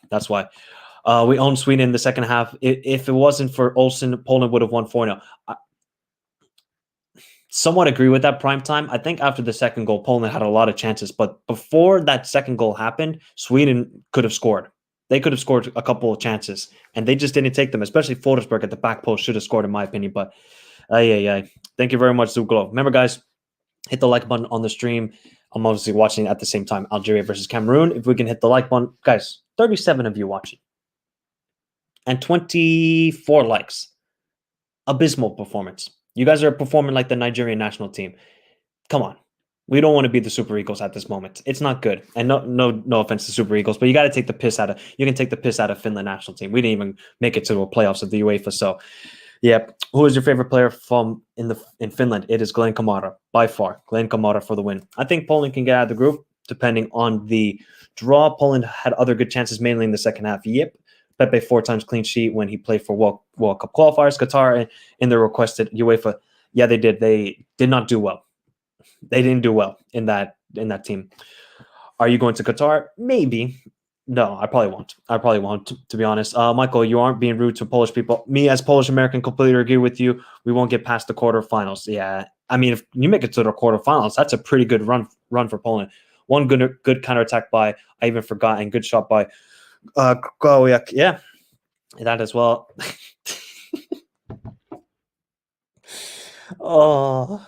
We owned Sweden in the second half. If it wasn't for Olsen, Poland would have won 4-0. Somewhat agree with that prime time. I think after the second goal, Poland had a lot of chances. But before that second goal happened, Sweden could have scored. They could have scored a couple of chances, and they just didn't take them, especially Forsberg at the back post should have scored, in my opinion. But, thank you very much, Zuglo. Remember, guys, hit the like button on the stream. I'm obviously watching at the same time, Algeria versus Cameroon. If we can hit the like button. Guys, 37 of you watching. And 24 likes. Abysmal performance. You guys are performing like the Nigerian national team. Come on. We don't want to be the Super Eagles at this moment. It's not good. And no offense to Super Eagles, but you got to take the piss out of. You can take the piss out of Finland national team. We didn't even make it to the playoffs of the UEFA. So, yeah. Who is your favorite player in Finland? It is Glenn Kamara by far. Glenn Kamara for the win. I think Poland can get out of the group depending on the draw. Poland had other good chances, mainly in the second half. Yep. Pepe 4 times clean sheet when he played for World Cup qualifiers. Qatar in the requested UEFA. Yeah, they did. They did not do well. They didn't do well in that team. Are you going to Qatar? Maybe. No, I probably won't, to be honest. Michael, you aren't being rude to Polish people. Me, as Polish American, completely agree with you. We won't get past the quarterfinals. Yeah. I mean, if you make it to the quarterfinals, that's a pretty good run for Poland. One good counterattack by, I even forgot, and good shot by Gowiak. Yeah, that as well. Oh,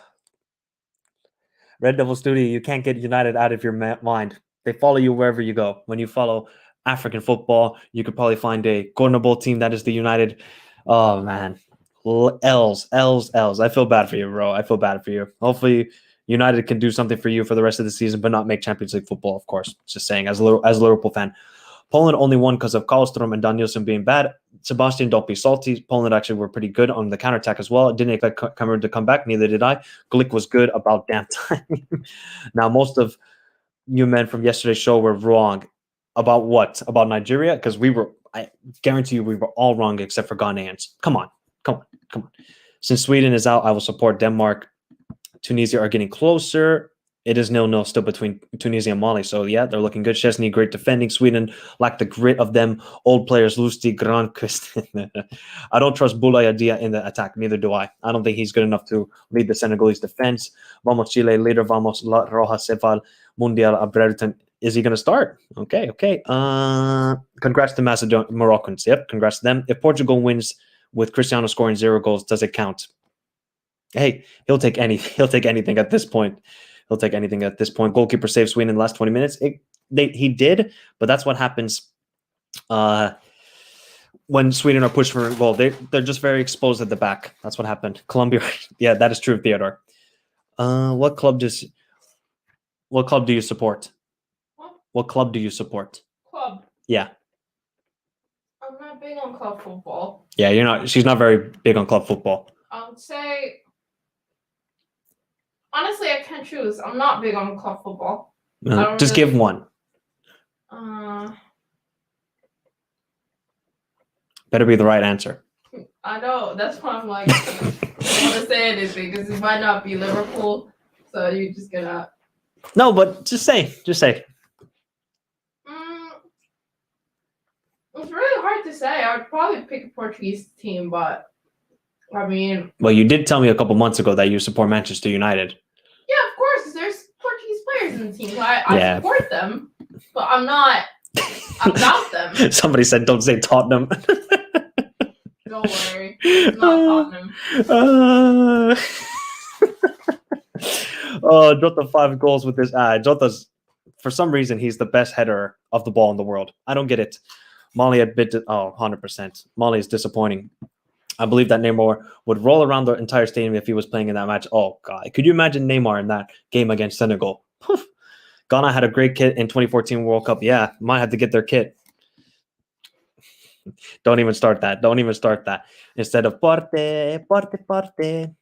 Red Devil Studio, you can't get United out of your mind. They follow you wherever you go. When you follow African football, you could probably find a Cornable team that is the United. Oh, man. L's. I feel bad for you, bro. I feel bad for you. Hopefully, United can do something for you for the rest of the season, but not make Champions League football, of course. Just saying, as a Liverpool fan. Poland only won because of Karlstrom and Danielson being bad. Sebastian, don't be salty. Poland actually were pretty good on the counterattack as well. It didn't expect Cameroon to come back. Neither did I. Glick was good about damn time. Now, most of you men from yesterday's show were wrong. About what? About Nigeria? Because I guarantee you, we were all wrong except for Ghanaians. Come on. Since Sweden is out, I will support Denmark. Tunisia are getting closer. It is 0-0 still between Tunisia and Mali. So, yeah, they're looking good. Chesney, great defending. Sweden lack the grit of them old players. Lustig, Granqvist. I don't trust Boulaye Dia in the attack. Neither do I. I don't think he's good enough to lead the Senegalese defense. Vamos Chile, leader. Vamos La Roja Ceval, Mundial Abrerton. Is he going to start? Okay. Congrats to Moroccans. Yep, congrats to them. If Portugal wins with Cristiano scoring 0 goals, does it count? Hey, he'll take anything at this point. Goalkeeper saved Sweden in the last 20 minutes. He did, but that's what happens when Sweden are pushed for a goal. They're just very exposed at the back. That's what happened. Colombia, yeah, that is true, Theodore. What club do you support? What club do you support? Club. Yeah. I'm not big on club football. Yeah, you're not. She's not very big on club football. I would say, honestly, I can't choose. I'm not big on club football. Just give one. Better be the right answer. I know. That's why I'm like, I don't want to say anything because it might not be Liverpool. So you're just gonna. No, but just say. It's really hard to say. I would probably pick a Portuguese team, but I mean. Well, you did tell me a couple months ago that you support Manchester United. Yeah, of course. There's Portuguese players in the team. I support them, but I'm not about them. Somebody said, "Don't say Tottenham." Don't worry, it's not Tottenham. Jota 5 goals with this. Jota's, for some reason, he's the best header of the ball in the world. I don't get it. Mali admitted, 100%. Mali is disappointing. I believe that Neymar would roll around the entire stadium if he was playing in that match. Oh, God. Could you imagine Neymar in that game against Senegal? Poof. Ghana had a great kit in 2014 World Cup. Yeah, might have to get their kit. Don't even start that. Instead of parte. It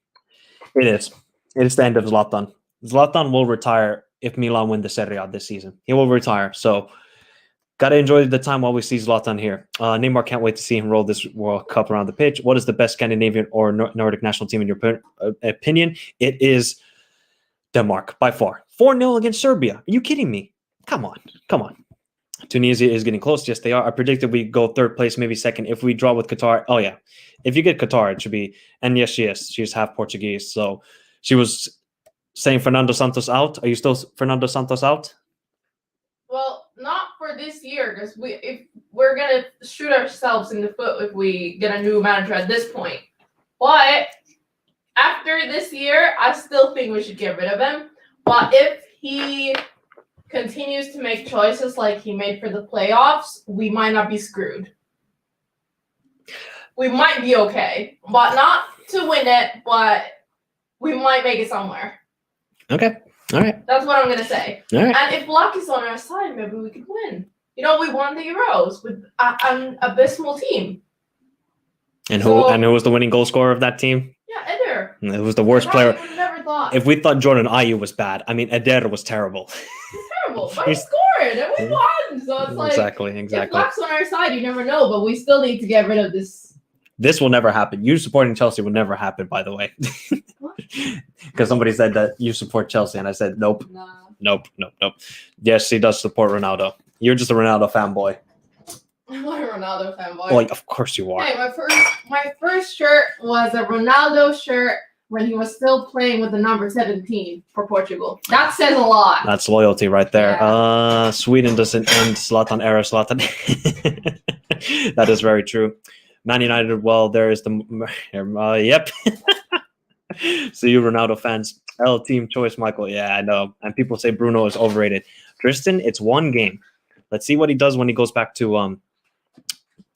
is. It is the end of Zlatan. Zlatan will retire if Milan win the Serie A this season. He will retire. So, got to enjoy the time while we see Zlatan here. Neymar can't wait to see him roll this World Cup around the pitch. What is the best Scandinavian or Nordic national team in your opinion? It is Denmark, by far. 4-0 against Serbia. Are you kidding me? Come on. Tunisia is getting close. Yes, they are. I predicted we go third place, maybe second. If we draw with Qatar, oh, yeah. If you get Qatar, it should be. And yes, she is. She's half Portuguese. So she was saying Fernando Santos out. Are you still Fernando Santos out? Well, not for this year, because if we're gonna shoot ourselves in the foot if we get a new manager at this point. But after this year, I still think we should get rid of him. But if he continues to make choices like he made for the playoffs, we might not be screwed. We might be okay, but not to win it, but we might make it somewhere. Okay. All right. That's what I'm going to say. All right. And if luck is on our side, maybe we could win. We won the Euros with an abysmal team. And who was the winning goal scorer of that team? Yeah, Eder. It was the worst player. I never thought. If we thought Jordan Ayew was bad, I mean, Eder was terrible. He's terrible, but he scored and we won. So it's like exactly. If luck's on our side, you never know. But we still need to get rid of this. This will never happen. You supporting Chelsea will never happen, by the way. Because somebody said that you support Chelsea, and I said, nope. Nah. Nope. Yes, he does support Ronaldo. You're just a Ronaldo fanboy. I'm not a Ronaldo fanboy. Well, of course you are. Hey, my first shirt was a Ronaldo shirt when he was still playing with the number 17 for Portugal. That says a lot. That's loyalty right there. Yeah. Sweden doesn't end Zlatan era. Zlatan. That is very true. Man United, well, there is the... yep. See you, Ronaldo fans. Team choice, Michael. Yeah, I know. And people say Bruno is overrated. Tristan, it's one game. Let's see what he does when he goes back to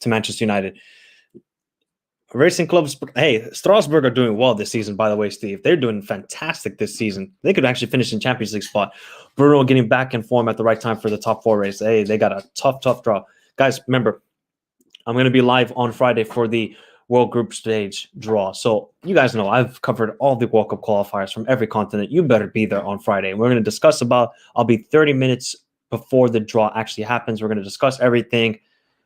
Manchester United. Racing clubs. Hey, Strasbourg are doing well this season, by the way, Steve. They're doing fantastic this season. They could actually finish in Champions League spot. Bruno getting back in form at the right time for the top 4 race. Hey, they got a tough draw. Guys, remember, I'm going to be live on Friday for the World Group Stage draw. So you guys know I've covered all the World Cup qualifiers from every continent. You better be there on Friday. We're going to discuss I'll be 30 minutes before the draw actually happens. We're going to discuss everything.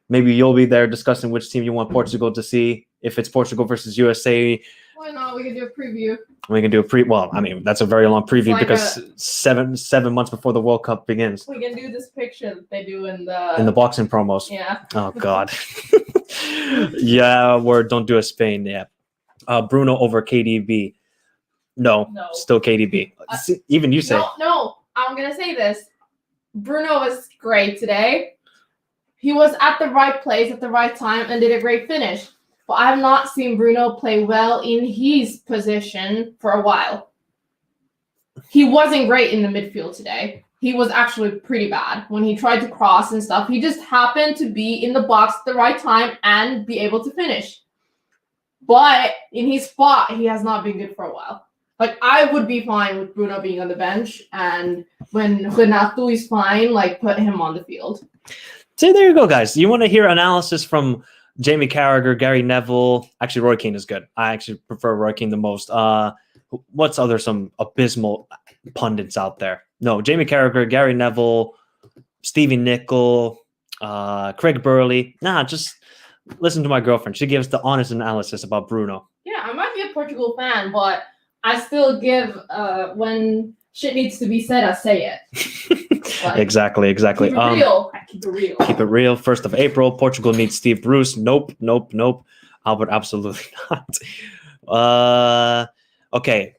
Maybe you'll be there discussing which team you want Portugal to see. If it's Portugal versus USA, Why not? We can do a preview. we can do a well, I mean, that's a very long preview Like because seven months before the World Cup begins. We can do this picture that they do in the boxing promos. Yeah. Oh God. Yeah, don't do a Spain. Yeah. Bruno over KDB. No. Still KDB. Even you say. No. I'm gonna say this. Bruno was great today. He was at the right place at the right time and did a great finish. But I have not seen Bruno play well in his position for a while. He wasn't great in the midfield today. He was actually pretty bad when he tried to cross and stuff. He just happened to be in the box at the right time and be able to finish. But in his spot, he has not been good for a while. Like, I would be fine with Bruno being on the bench, and when Renato is fine, like, put him on the field. So there you go, guys. You want to hear analysis from Jamie Carragher, Gary Neville. Actually, Roy Keane is good. I actually prefer Roy Keane the most. What's some abysmal pundits out there? No, Jamie Carragher, Gary Neville, Stevie Nicol, Craig Burley. Nah, just listen to my girlfriend. She gives the honest analysis about Bruno. Yeah, I might be a Portugal fan, but I still give when shit needs to be said, I say it. Like, exactly. Keep it real. I keep it real. Keep it real. 1st of April, Portugal needs Steve Bruce. Nope. Albert, absolutely not. Okay.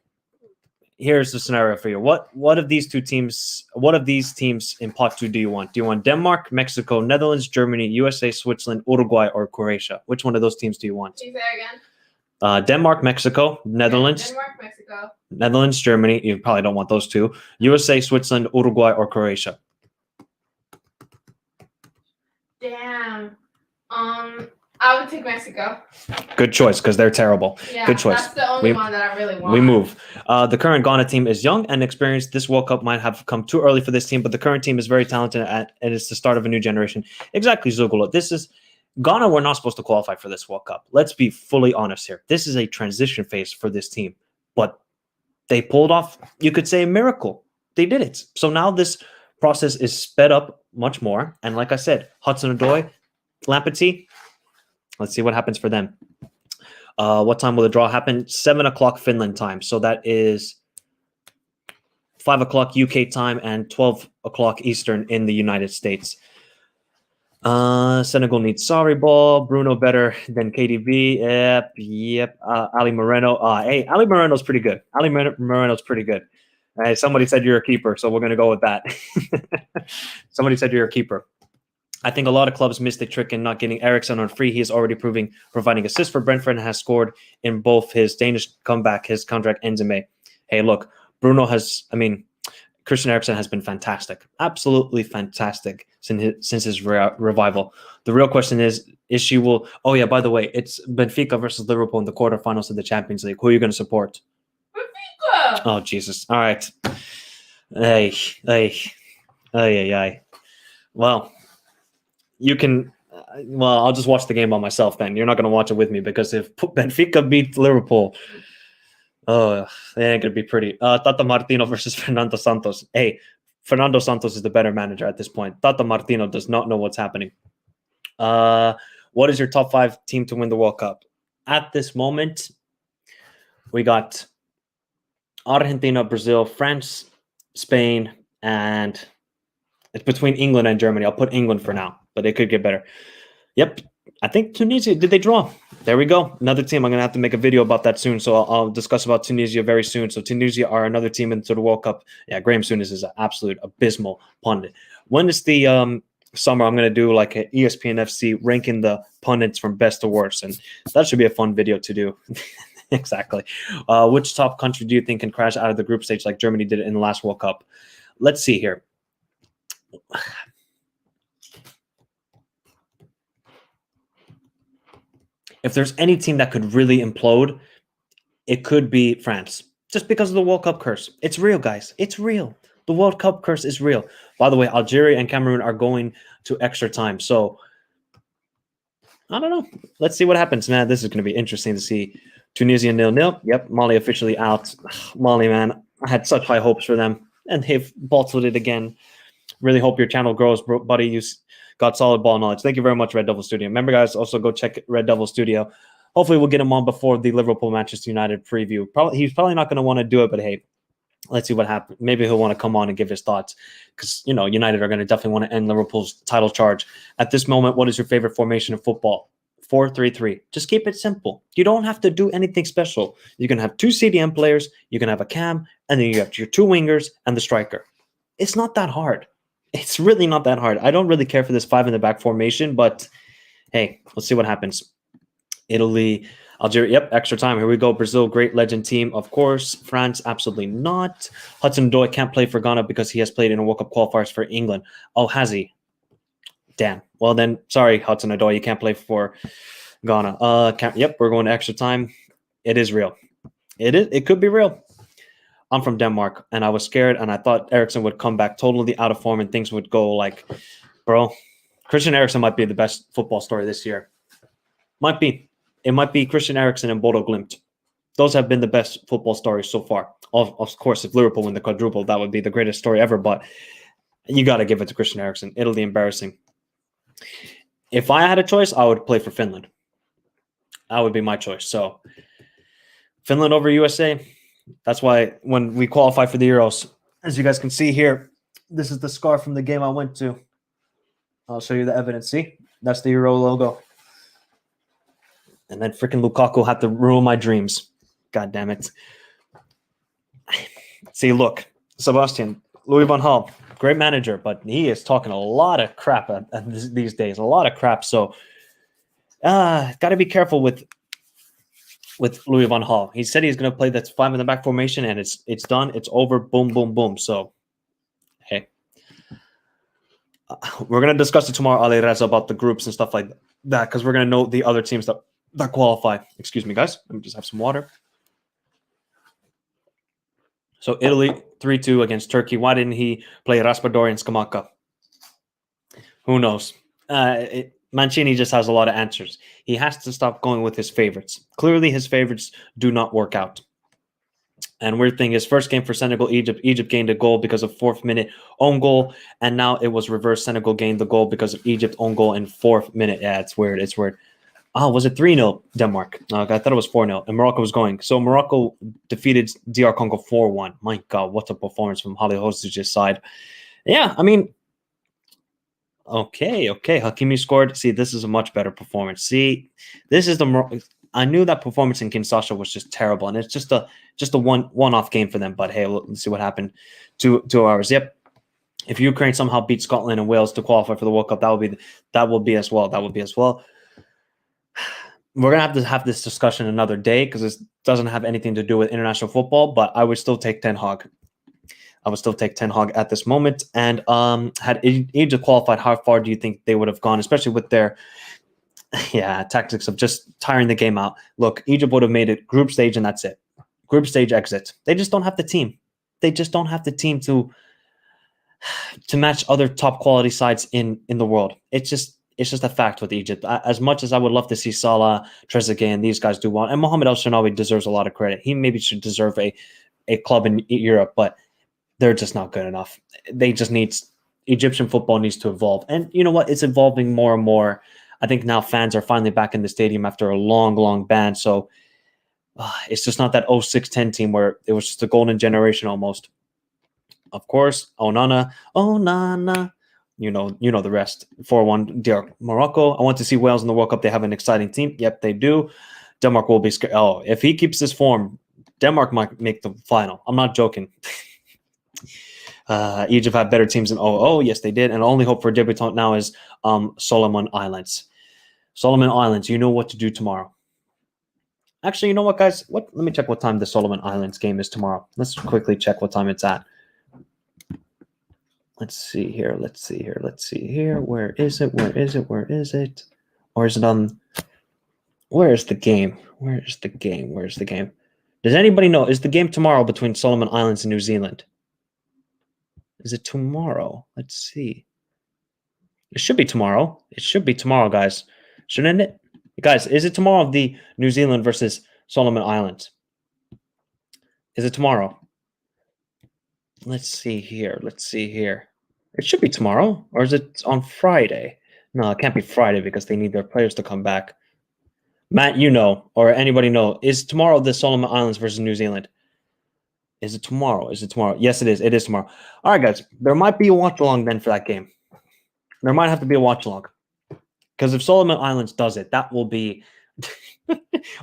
Here's the scenario for you. What of these teams in pot 2 do you want? Do you want Denmark, Mexico, Netherlands, Germany, USA, Switzerland, Uruguay, or Croatia? Which one of those teams do you want? Can you say that again? Denmark, Mexico, Netherlands. Denmark, Mexico. Netherlands, Germany. You probably don't want those two. USA, Switzerland, Uruguay, or Croatia. Damn. I would take Mexico. Good choice, because they're terrible. Yeah, good choice. That's the only one that I really want. We move. The current Ghana team is young and experienced. This World Cup might have come too early for this team, but the current team is very talented and it's the start of a new generation. Exactly, Zugolo. Ghana were not supposed to qualify for this World Cup. Let's be fully honest here. This is a transition phase for this team, but they pulled off, you could say, a miracle. They did it. So now this process is sped up much more. And like I said, Hudson-Odoi, Lamptey, let's see what happens for them. What time will the draw happen? 7 o'clock Finland time. So that is 5 o'clock UK time and 12 o'clock Eastern in the United States. Senegal needs sorry ball. Bruno better than KDB. Yep. Ali Moreno. Hey, Ali Moreno's pretty good. Moreno's pretty good. Somebody said you're a keeper, so we're going to go with that. Somebody said you're a keeper. I think a lot of clubs missed the trick in not getting Eriksson on free. He is already providing assists for Brentford and has scored in both his Danish comeback. His contract ends in May. Hey, look, Christian Eriksen has been fantastic. Absolutely fantastic since his revival. The real question is she will... Oh, yeah, by the way, it's Benfica versus Liverpool in the quarterfinals of the Champions League. Who are you going to support? Benfica! Oh, Jesus. All right. Hey. Well... You can, I'll just watch the game by myself then. You're not going to watch it with me because if Benfica beat Liverpool, it ain't going to be pretty. Tata Martino versus Fernando Santos. Hey, Fernando Santos is the better manager at this point. Tata Martino does not know what's happening. What is your top 5 team to win the World Cup? At this moment, we got Argentina, Brazil, France, Spain, and it's between England and Germany. I'll put England for now, but it could get better. Yep. I think Tunisia, did they draw? There we go. Another team. I'm going to have to make a video about that soon. So I'll discuss about Tunisia very soon. So Tunisia are another team into the World Cup. Yeah, Graham Souness is an absolute abysmal pundit. When is the summer, I'm going to do like an ESPN FC ranking the pundits from best to worst. And that should be a fun video to do. Exactly. Which top country do you think can crash out of the group stage like Germany did in the last World Cup? Let's see here. If there's any team that could really implode, it could be France. Just because of the World Cup curse. It's real, guys. It's real. The World Cup curse is real. By the way, Algeria and Cameroon are going to extra time. So, I don't know. Let's see what happens. Man, this is going to be interesting to see. Tunisia 0-0. Yep, Mali officially out. Mali, man, I had such high hopes for them. And they've bottled it again. Really hope your channel grows, buddy. You got solid ball knowledge. Thank you very much, Red Devil Studio. Remember, guys, also go check Red Devil Studio. Hopefully, we'll get him on before the Liverpool Manchester United preview. He's probably not going to want to do it, but hey, let's see what happens. Maybe he'll want to come on and give his thoughts because, you know, United are going to definitely want to end Liverpool's title charge. At this moment, what is your favorite formation in football? 4-3-3. Just keep it simple. You don't have to do anything special. You can have 2 CDM players, you can have a cam, and then you have your 2 wingers and the striker. It's not that hard. It's really not that hard. I don't really care for this 5 in the back formation, but hey, let's see what happens. Italy, Algeria, yep, extra time. Here we go. Brazil, great legend team, of course. France, absolutely not. Hudson-Odoi can't play for Ghana because he has played in a World Cup qualifiers for England. Oh, has he? Damn. Well, then, sorry, Hudson-Odoi, you can't play for Ghana. Yep, we're going to extra time. It is real. It could be real. I'm from Denmark, and I was scared, and I thought Eriksen would come back totally out of form, and things would go like, bro, Christian Eriksen might be the best football story this year. Might be. It might be Christian Eriksen and Bodo Glimt. Those have been the best football stories so far. Of course, if Liverpool win the quadruple, that would be the greatest story ever, but you got to give it to Christian Eriksen. Italy, embarrassing. If I had a choice, I would play for Finland. That would be my choice. So, Finland over USA. That's why when we qualify for the Euros, as you guys can see here, this is the scar from the game I went to. I'll show you the evidence. See? That's the Euro logo. And then freaking Lukaku had to ruin my dreams. God damn it. See, look, Sebastian, Louis van Gaal, great manager, but he is talking a lot of crap these days, a lot of crap. So, got to be careful with Louis van Gaal. He said he's going to play that 5 in the back formation, and it's done. It's over. Boom, boom, boom. So, hey, we're going to discuss it tomorrow, Ali Reza, about the groups and stuff like that, because we're going to know the other teams that qualify. Excuse me, guys. Let me just have some water. So Italy 3-2 against Turkey. Why didn't he play Raspadori and Scamacca? Who knows? Mancini just has a lot of answers. He has to stop going with his favorites. Clearly, his favorites do not work out. And weird thing is, first game for Senegal, Egypt gained a goal because of 4th minute own goal, and now it was reversed. Senegal gained the goal because of Egypt own goal in 4th minute. Yeah, it's weird. It's weird. Oh, was it 3-0 Denmark? I thought it was 4-0, and Morocco was going. So Morocco defeated DR Congo 4-1. My God, what a performance from Halilhodžić's side. Yeah, I mean, okay. Hakimi scored. See, this is a much better performance. See, this is I knew that performance in Kinshasa was just terrible, and it's just a one-off game for them. But hey, let's see what happened. 2 hours. Yep. If Ukraine somehow beat Scotland and Wales to qualify for the World Cup, that will be as well. We're going to have this discussion another day because this doesn't have anything to do with international football, but I would still take Ten Hag. At this moment. And had Egypt qualified, how far do you think they would have gone, especially with their tactics of just tiring the game out? Look, Egypt would have made it group stage and that's it. Group stage exit. They just don't have the team. They just don't have the team to match other top quality sides in the world. It's just a fact with Egypt. As much as I would love to see Salah, Trezeguet, and these guys do well, and Mohamed El Shenawi deserves a lot of credit. He maybe should deserve a club in Europe, but they're just not good enough. Egyptian football needs to evolve. And you know what? It's evolving more and more. I think now fans are finally back in the stadium after a long, long ban. So it's just not that 06-10 team where it was just a golden generation almost. Of course, Onana. You know the rest. 4-1 DR Morocco. I want to see Wales in the World Cup. They have an exciting team. Yep, they do. Denmark will be scared. Oh, if he keeps this form, Denmark might make the final. I'm not joking. Egypt had better teams than yes, they did. And the only hope for a debutant now is Solomon Islands. Solomon Islands, you know what to do tomorrow. Actually, you know what, guys? Let me check what time the Solomon Islands game is tomorrow. Let's quickly check what time it's at. Let's see here. Where is it? Or is it on? Where is the game? Does anybody know? Is the game tomorrow between Solomon Islands and New Zealand? Is it tomorrow? Let's see. It should be tomorrow. Guys. Shouldn't it? Guys, is it tomorrow of the New Zealand versus Solomon Islands? Is it tomorrow? Let's see here. It should be tomorrow, or is it on Friday? No, it can't be Friday because they need their players to come back. Matt, you know, or anybody know, is tomorrow the Solomon Islands versus New Zealand? Is it tomorrow? Is it tomorrow? Yes, it is. It is tomorrow. All right, guys. There might be a watch along then for that game. There might have to be a watch along because if Solomon Islands does it, that will be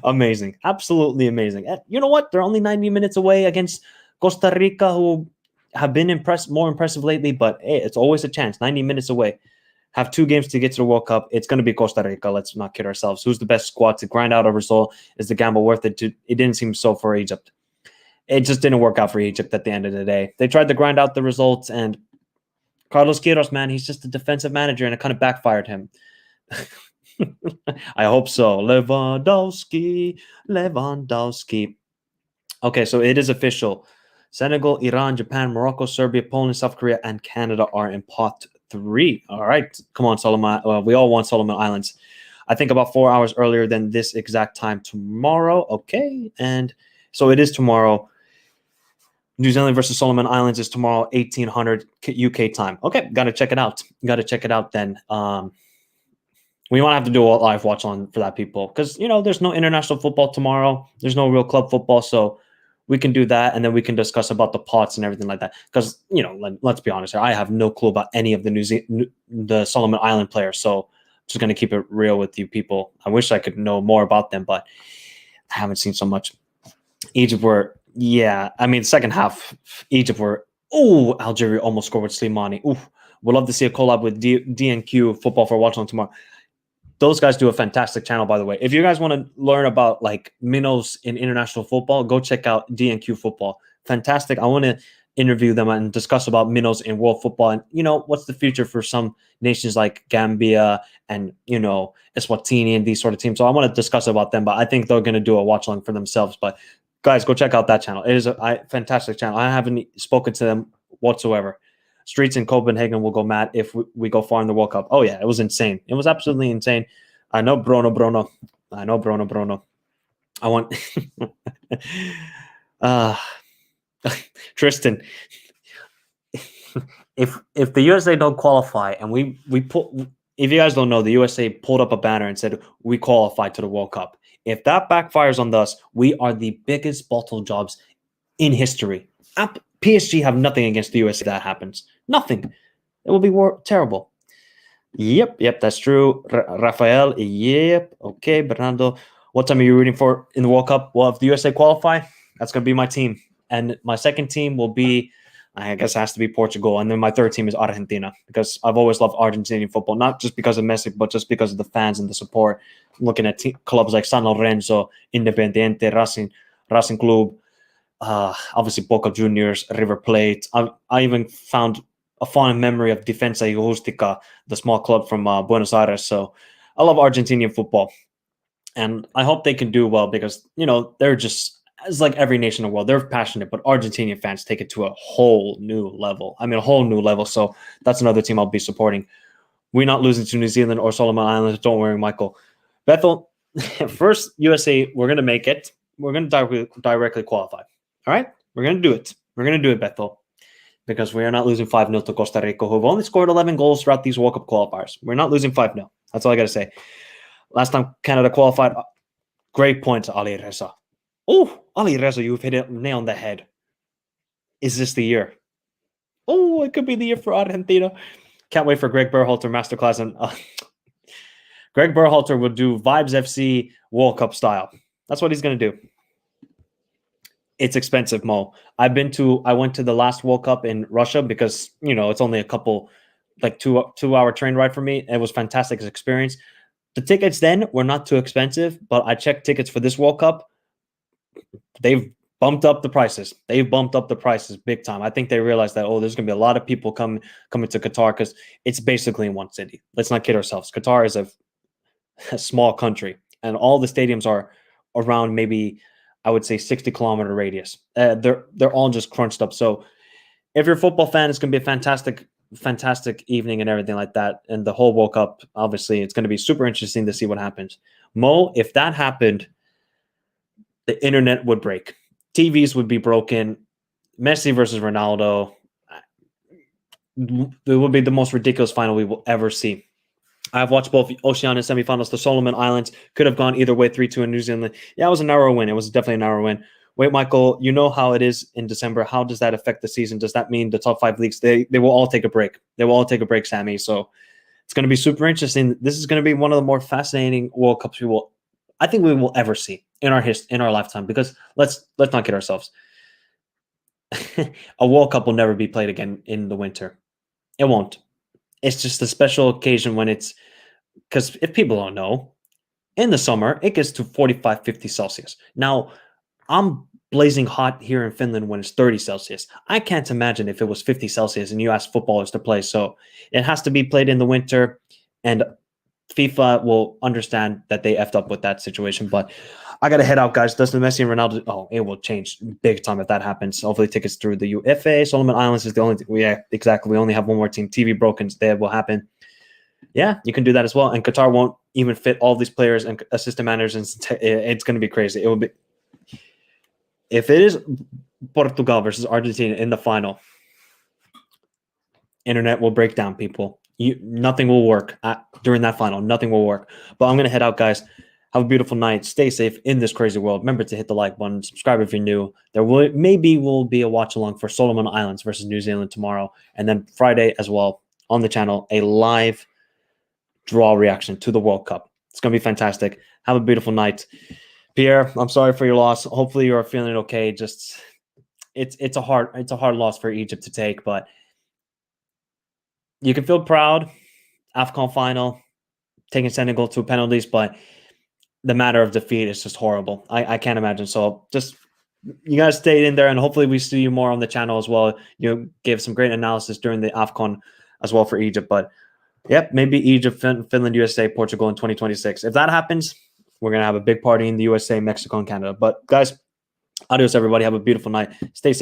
amazing. Absolutely amazing. And you know what? They're only 90 minutes away against Costa Rica, who have been more impressive lately, but hey, it's always a chance. 90 minutes away. Have 2 games to get to the World Cup. It's going to be Costa Rica. Let's not kid ourselves. Who's the best squad to grind out a result? Is the gamble worth it? It didn't seem so for Egypt. It just didn't work out for Egypt at the end of the day. They tried to grind out the results, and Carlos Queiroz, man, he's just a defensive manager, and it kind of backfired him. I hope so. Lewandowski. Okay, so it is official. Senegal, Iran, Japan, Morocco, Serbia, Poland, South Korea, and Canada are in pot 3. All right, come on, Solomon. We all want Solomon Islands. I think about 4 hours earlier than this exact time tomorrow. Okay, and so it is tomorrow. New Zealand versus Solomon Islands is tomorrow, 1800 UK time. Okay, got to check it out. Got to check it out then. We might have to do a live watch on for that, people, because there's no international football tomorrow. There's no real club football, so we can do that, and then we can discuss about the pots and everything like that. Because let's be honest here, I have no clue about any of the Solomon Island players. So just gonna keep it real with you, people. I wish I could know more about them, but I haven't seen so much. Egypt were, second half, Egypt were. Oh, Algeria almost scored with Slimani. Ooh, we'd love to see a collab with DNQ Football for watch on tomorrow. Those guys do a fantastic channel, by the way. If you guys want to learn about like minnows in international football, go check out DNQ Football. Fantastic. I want to interview them and discuss about minnows in world football and what's the future for some nations like Gambia and Eswatini and these sort of teams. So I want to discuss about them, but I think they're going to do a watch along for themselves. But guys, go check out that channel. It is a fantastic channel. I haven't spoken to them whatsoever. Streets in Copenhagen will go mad if we go far in the World Cup. Oh, yeah, it was insane. It was absolutely insane. I know Bruno. I know Bruno. I want Tristan. If the USA don't qualify and we if you guys don't know, the USA pulled up a banner and said we qualified to the World Cup. If that backfires on us, we are the biggest bottle jobs in history. PSG have nothing against the USA if that happens. Nothing. It will be terrible. Yep, that's true. Rafael, yep. Okay, Bernardo. What team are you rooting for in the World Cup? Well, if the USA qualify, that's going to be my team. And my second team will be, I guess it has to be Portugal. And then my third team is Argentina because I've always loved Argentinian football, not just because of Messi, but just because of the fans and the support. Looking at clubs like San Lorenzo, Independiente, Racing Club, obviously Boca Juniors, River Plate. I even found a fond memory of Defensa y Justica, the small club from Buenos Aires. So I love Argentinian football. And I hope they can do well because, they're just, it's like every nation in the world, they're passionate, but Argentinian fans take it to a whole new level. A whole new level. So that's another team I'll be supporting. We're not losing to New Zealand or Solomon Islands. Don't worry, Michael. Bethel, first USA, we're going to make it. We're going to directly qualify. All right? We're going to do it. We're going to do it, Bethel, because we are not losing 5-0 to Costa Rica, who have only scored 11 goals throughout these World Cup qualifiers. We're not losing 5-0. That's all I got to say. Last time Canada qualified, great point to Ali Reza. Oh, Ali Reza, you've hit it nail on the head. Is this the year? Oh, it could be the year for Argentina. Can't wait for Greg Berhalter masterclass. And Greg Berhalter will do Vibes FC World Cup style. That's what he's going to do. It's expensive, Mo. I went to the last World Cup in Russia because, it's only a couple, like 2-hour train ride for me. It was fantastic experience. The tickets then were not too expensive, but I checked tickets for this World Cup. They've bumped up the prices. They've bumped up the prices big time. I think they realized that, there's going to be a lot of people coming to Qatar because it's basically in one city. Let's not kid ourselves. Qatar is a small country, and all the stadiums are around maybe, I would say, 60-kilometer radius. They're all just crunched up. So if you're a football fan, it's going to be a fantastic evening and everything like that. And the whole World Cup, obviously, it's going to be super interesting to see what happens. Mo, if that happened, the internet would break. TVs would be broken. Messi versus Ronaldo. it will be the most ridiculous final we will ever see. I've watched both Oceania semifinals. The Solomon Islands could have gone either way, 3-2 in New Zealand. Yeah, it was a narrow win. It was definitely a narrow win. Wait, Michael, you know how it is in December. How does that affect the season? Does that mean the top 5 leagues, they will all take a break? They will all take a break, Sammy. So it's going to be super interesting. This is going to be one of the more fascinating World Cups we will ever see in our lifetime. Because let's not kid ourselves. A World Cup will never be played again in the winter. It won't. It's just a special occasion when it's, because if people don't know, in the summer, it gets to 45, 50 Celsius. Now, I'm blazing hot here in Finland when it's 30 Celsius. I can't imagine if it was 50 Celsius and you ask footballers to play. So it has to be played in the winter, and FIFA will understand that they effed up with that situation. But I got to head out, guys. Does the Messi and Ronaldo? Oh, it will change big time if that happens. Hopefully tickets through the UFA. Solomon Islands is the only thing. Yeah, exactly. We only have one more team. TV broken. That will happen. Yeah, you can do that as well. And Qatar won't even fit all these players and assistant managers. And it's going to be crazy. It will be. If it is Portugal versus Argentina in the final, internet will break down, people. Nothing will work during that final. Nothing will work. But I'm going to head out, guys. Have a beautiful night. Stay safe in this crazy world. Remember to hit the like button. Subscribe if you're new. There will be a watch along for Solomon Islands versus New Zealand tomorrow. And then Friday as well on the channel, a live draw reaction to the World Cup. It's going to be fantastic. Have a beautiful night. Pierre, I'm sorry for your loss. Hopefully you're feeling okay. Just it's a hard loss for Egypt to take, but you can feel proud. AFCON final, taking Senegal to penalties, but the matter of defeat is just horrible. I can't imagine. So just you guys stay in there, and hopefully we see you more on the channel as well. You gave some great analysis during the AFCON as well for Egypt. But yep, maybe Egypt, Finland, USA, Portugal in 2026. If that happens, we're going to have a big party in the USA, Mexico, and Canada. But guys, adios, everybody. Have a beautiful night. Stay safe.